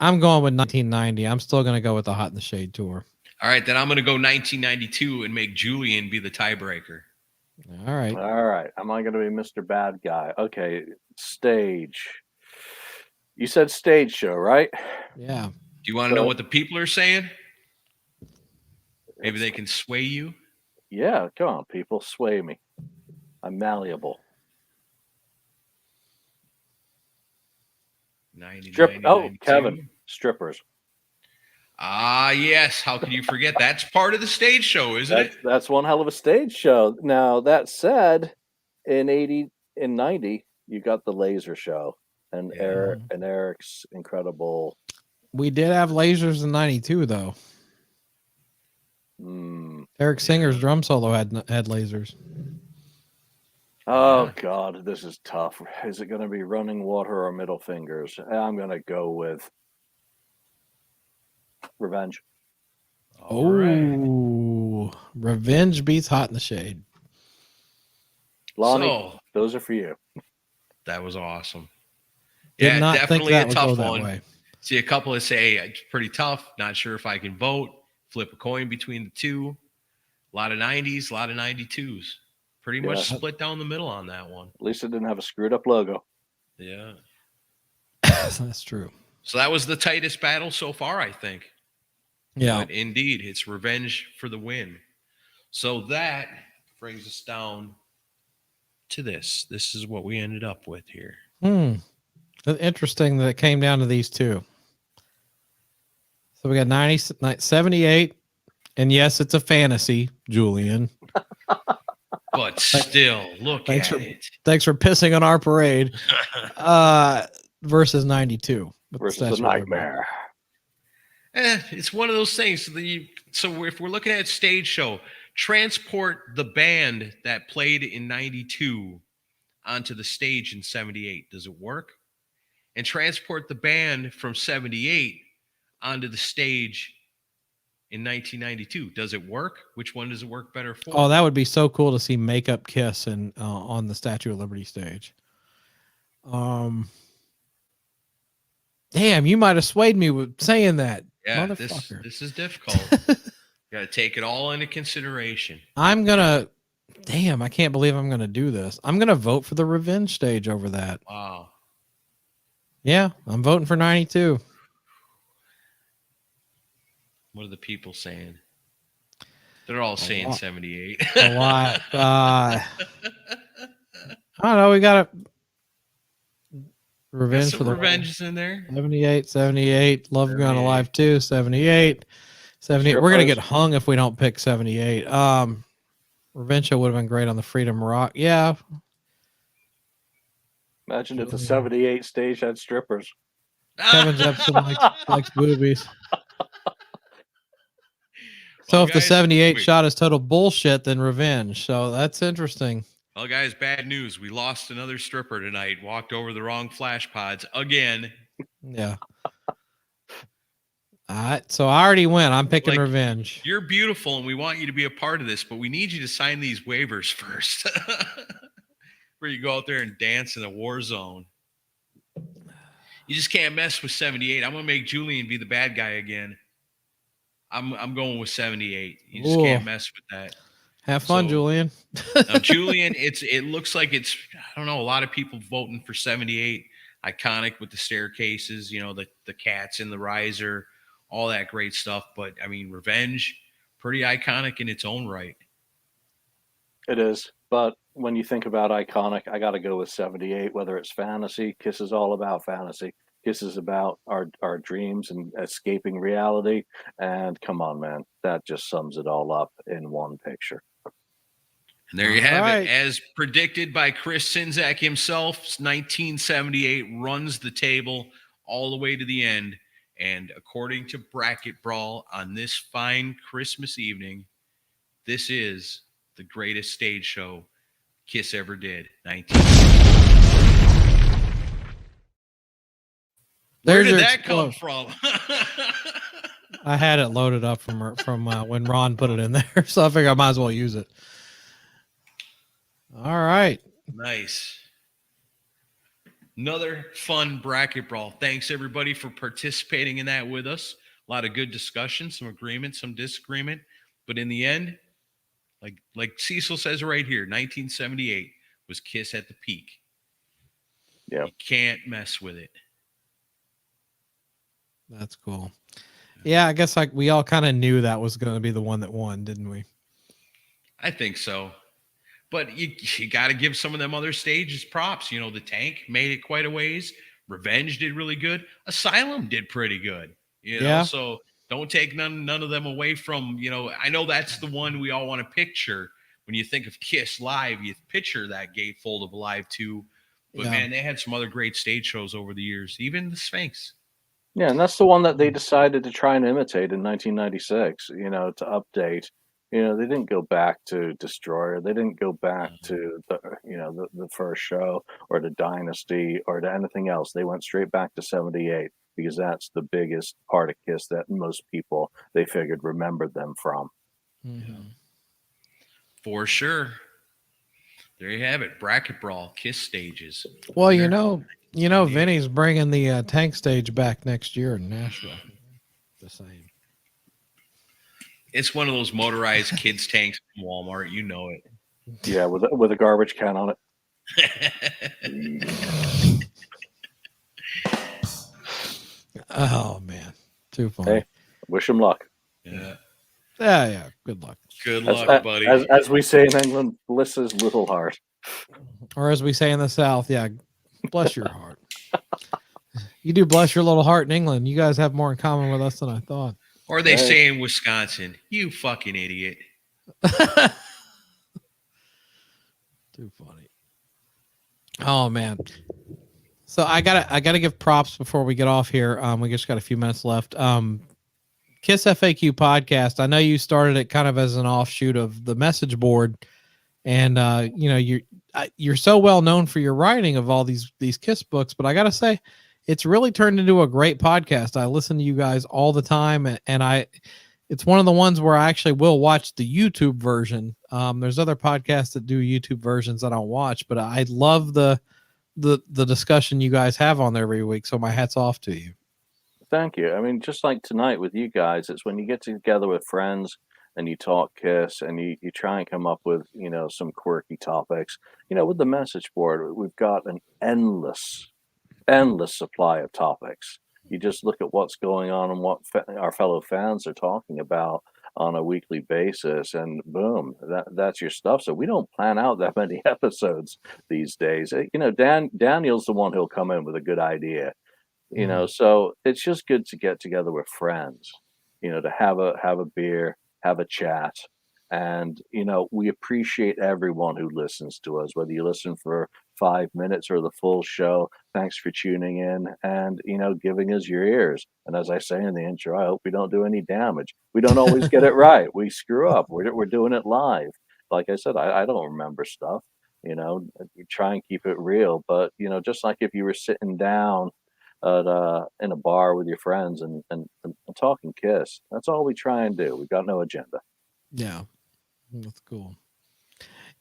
going with 1990. I'm still going to go with the Hot in the Shade tour. All right, then I'm going to go 1992 and make Julian be the tiebreaker. All right. Am I going to be Mr. Bad Guy? Okay, stage. You said stage show, right? Yeah. Do you want to know what the people are saying? Maybe they can sway you. Yeah, come on, people, sway me. I'm malleable. Kevin, strippers. Ah, yes. How could you forget? That's part of the stage show, isn't it? That's one hell of a stage show. Now, that said, in 90, you got the laser show and Eric's incredible. We did have lasers in 92, though. Eric Singer's drum solo had lasers. Oh, God, this is tough. Is it going to be Running Water or Middle Fingers? I'm going to go with Revenge. Right. Revenge beats Hot in the Shade. Lonnie, those are for you. That was awesome. Did not definitely think that a tough one. Way. See a couple that say it's pretty tough. Not sure if I can vote. Flip a coin between the two. A lot of 90s, a lot of 92s. Pretty much split down the middle on that one. At least it didn't have a screwed up logo. Yeah. That's true. So that was the tightest battle so far, I think. Yeah. But indeed, it's Revenge for the win. So that brings us down to this. This is what we ended up with here. Interesting that it came down to these two. So we got 78. And yes, it's a fantasy, Julian. But still, look at it. Thanks for pissing on our parade. Versus 92. Versus a nightmare. It's one of those things. So if we're looking at stage show, transport the band that played in 92 onto the stage in 78. Does it work? And transport the band from 78 onto the stage in 1992. Does it work? Which one does it work better for? Oh, that would be so cool to see Makeup Kiss and on the Statue of Liberty stage. Damn, you might have swayed me with saying that. Yeah, this is difficult. You got to take it all into consideration. I'm gonna Damn, I can't believe I'm going to do this. I'm going to vote for the revenge stage over that. Wow. Yeah, I'm voting for 92. What are the people saying? They're all saying 78. A lot. I don't know. We got a revenge for the revenges in there. 78. Love Gone Alive 2, 78. 78. We're going to get hung if we don't pick 78. Revenge Show would have been great on the Freedom Rock. Yeah. Imagine if the 78 stage had strippers. Kevin Jepson likes boobies. So if the 78 shot is total bullshit, then revenge. So that's interesting. Well, guys, bad news. We lost another stripper tonight. Walked over the wrong flash pods again. Yeah. All right. So I already went. I'm picking revenge. You're beautiful, and we want you to be a part of this, but we need you to sign these waivers first. Where you go out there and dance in a war zone. You just can't mess with 78. I'm going to make Julian be the bad guy again. I'm going with 78. You just can't mess with that. Have fun, Julian. Now, Julian, it looks like it's, I don't know, a lot of people voting for 78. Iconic with the staircases, the cats in the riser, all that great stuff. But I mean, Revenge, pretty iconic in its own right. It is. But when you think about iconic, I got to go with 78, whether it's fantasy. KISS is all about fantasy. KISS is about our dreams and escaping reality. And come on, man, that just sums it all up in one picture. And there you have it. As predicted by Chris Czynszak himself, 1978 runs the table all the way to the end. And according to Bracket Brawl, on this fine Christmas evening, this is the greatest stage show KISS ever did. 1978. Where did that come from? I had it loaded up from when Ron put it in there, so I figured I might as well use it. All right. Nice. Another fun Bracket Brawl. Thanks, everybody, for participating in that with us. A lot of good discussion, some agreement, some disagreement. But in the end, like Cecil says right here, 1978 was KISS at the peak. Yeah. You can't mess with it. That's cool. Yeah, I guess we all kind of knew that was going to be the one that won, didn't we? I think so. But you got to give some of them other stages props. The Tank made it quite a ways. Revenge did really good. Asylum did pretty good. So don't take none of them away from, I know that's the one we all want to picture. When you think of KISS live, you picture that Gatefold of Alive 2. But man, they had some other great stage shows over the years, even the Sphinx. Yeah, and that's the one that they decided to try and imitate in 1996, to update. They didn't go back to Destroyer. They didn't go back to the first show or to Dynasty or to anything else. They went straight back to 78 because that's the biggest part of KISS that most people, they figured, remembered them from. Mm-hmm. For sure. There you have it. Bracket Brawl, KISS stages. Well, Vinny's bringing the Tank stage back next year in Nashville. The same. It's one of those motorized kids tanks from Walmart. You know it. Yeah, with a garbage can on it. Oh man, too funny. Hey, wish him luck. Yeah. Yeah. Good luck. Good luck, buddy. As we say in England, bless his little heart. Or as we say in the South, bless your heart. You do bless your little heart in England. You guys have more in common with us than I thought. Or they say in Wisconsin, you fucking idiot. Too funny. Oh man. So I gotta give props before we get off here. We just got a few minutes left. KISS FAQ podcast. I know you started it kind of as an offshoot of the message board, and you're so well known for your writing of all these KISS books. But I gotta say, it's really turned into a great podcast. I listen to you guys all the time, and it's one of the ones where I actually will watch the YouTube version. There's other podcasts that do YouTube versions that I don't watch, but I love the discussion you guys have on there every week. So my hat's off to you. Thank you. I mean, just like tonight with you guys, it's when you get together with friends and you talk Kiss, and you try and come up with, some quirky topics. With the message board, we've got an endless supply of topics. You just look at what's going on and what our fellow fans are talking about on a weekly basis, and boom, that's your stuff. So we don't plan out that many episodes these days. Daniel's the one who'll come in with a good idea. So it's just good to get together with friends, to have a beer, have a chat. And, we appreciate everyone who listens to us, whether you listen for 5 minutes or the full show. Thanks for tuning in and, giving us your ears. And as I say in the intro, I hope we don't do any damage. We don't always get it right. We screw up. We're doing it live. Like I said, I don't remember stuff. You try and keep it real. But, just like if you were sitting down in a bar with your friends and talking Kiss, that's all we try and do. We've got no agenda. Yeah. That's cool.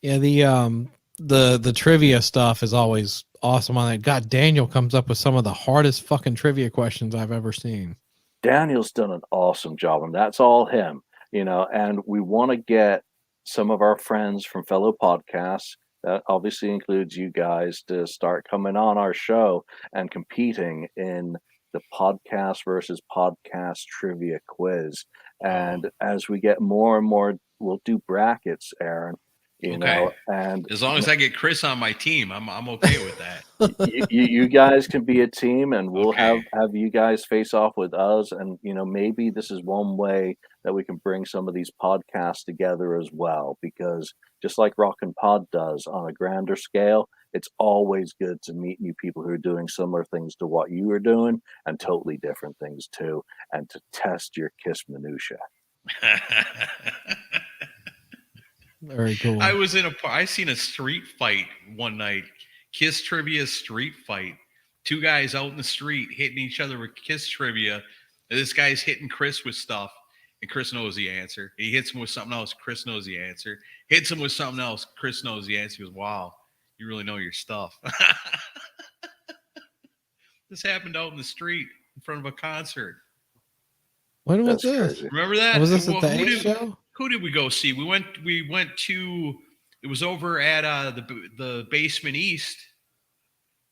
Yeah, the trivia stuff is always awesome on that. God, Daniel comes up with some of the hardest fucking trivia questions I've ever seen. Daniel's done an awesome job, and that's all him, and we want to get some of our friends from fellow podcasts, that obviously includes you guys, to start coming on our show and competing in the podcast versus podcast trivia quiz. And as we get more and more, we'll do brackets, Aaron. And as long as I get Chris on my team, I'm okay with that. you guys can be a team, and we'll have you guys face off with us. And maybe this is one way that we can bring some of these podcasts together as well, because just like Rock and Pod does on a grander scale, it's always good to meet new people who are doing similar things to what you are doing, and totally different things too, and to test your Kiss minutia. Very cool. I seen a street fight one night. Kiss trivia street fight. Two guys out in the street hitting each other with Kiss trivia. And this guy's hitting Chris with stuff, and Chris knows the answer. He hits him with something else. Chris knows the answer. Hits him with something else. Chris knows the answer. He goes, "Wow, you really know your stuff." This happened out in the street in front of a concert. When was this? Remember that? Was this at the A show? Who did we go see? We went to, it was over at the Basement East,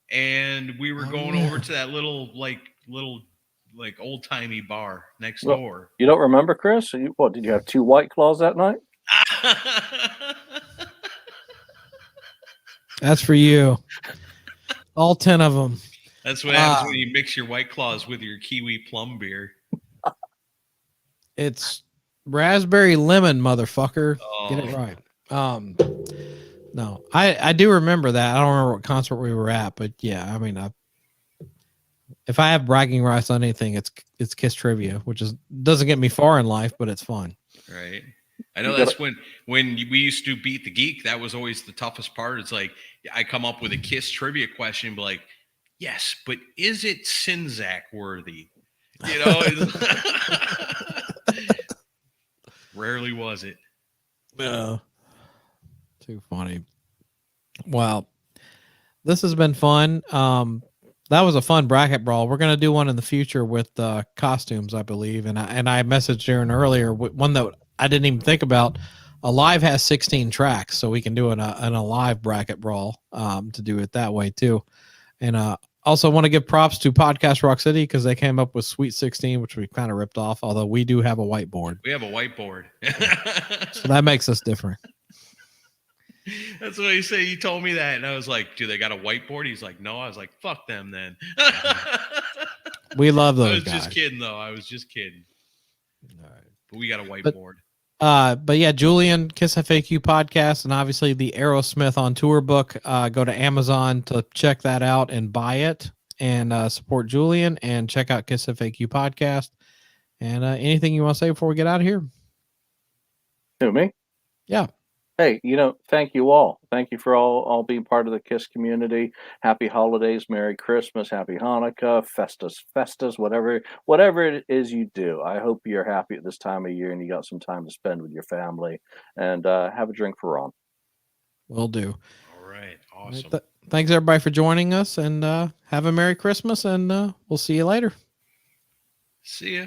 and we were going over to that little old timey bar next door. You don't remember, Chris? What, did you have 2 White Claws that night? That's for you. All 10 of them. That's what happens when you mix your White Claws with your kiwi plum beer. It's raspberry lemon, motherfucker. Oh. Get it right. No, I do remember that. I don't remember what concert we were at, but yeah, I mean, if I have bragging rights on anything, it's Kiss trivia, which doesn't get me far in life, but it's fun. Right. I know that's when we used to beat the geek. That was always the toughest part. It's like I come up with a Kiss trivia question, but like, yes, but is it Sinzak worthy? Rarely was it. Too funny. Well, this has been fun. That was a fun bracket brawl. We're going to do one in the future with costumes, I believe. And I messaged Aaron earlier, one that I didn't even think about. Alive has 16 tracks, so we can do an Alive bracket brawl to do it that way too. And also want to give props to Podcast Rock City because they came up with Sweet 16, which we kind of ripped off, although we do have a whiteboard. We have a whiteboard. So that makes us different. That's what he said. He told me that, and I was like, "Do they got a whiteboard?" He's like, "No." I was like, "Fuck them, then." We love those. I was guys. just kidding, though. I was just kidding. All right. But we got a whiteboard. But yeah, Julian, Kiss FAQ podcast, and obviously the Aerosmith on tour book. Go to Amazon to check that out and buy it, and support Julian, and check out Kiss FAQ podcast. And anything you want to say before we get out of here? Who, me? Yeah. Hey, thank you all. Thank you for all being part of the KISS community. Happy holidays, Merry Christmas, Happy Hanukkah, Festus, whatever it is you do. I hope you're happy at this time of year and you got some time to spend with your family. And have a drink for Ron. Will do. All right. Awesome. Thanks, everybody, for joining us. And have a Merry Christmas, and we'll see you later. See ya.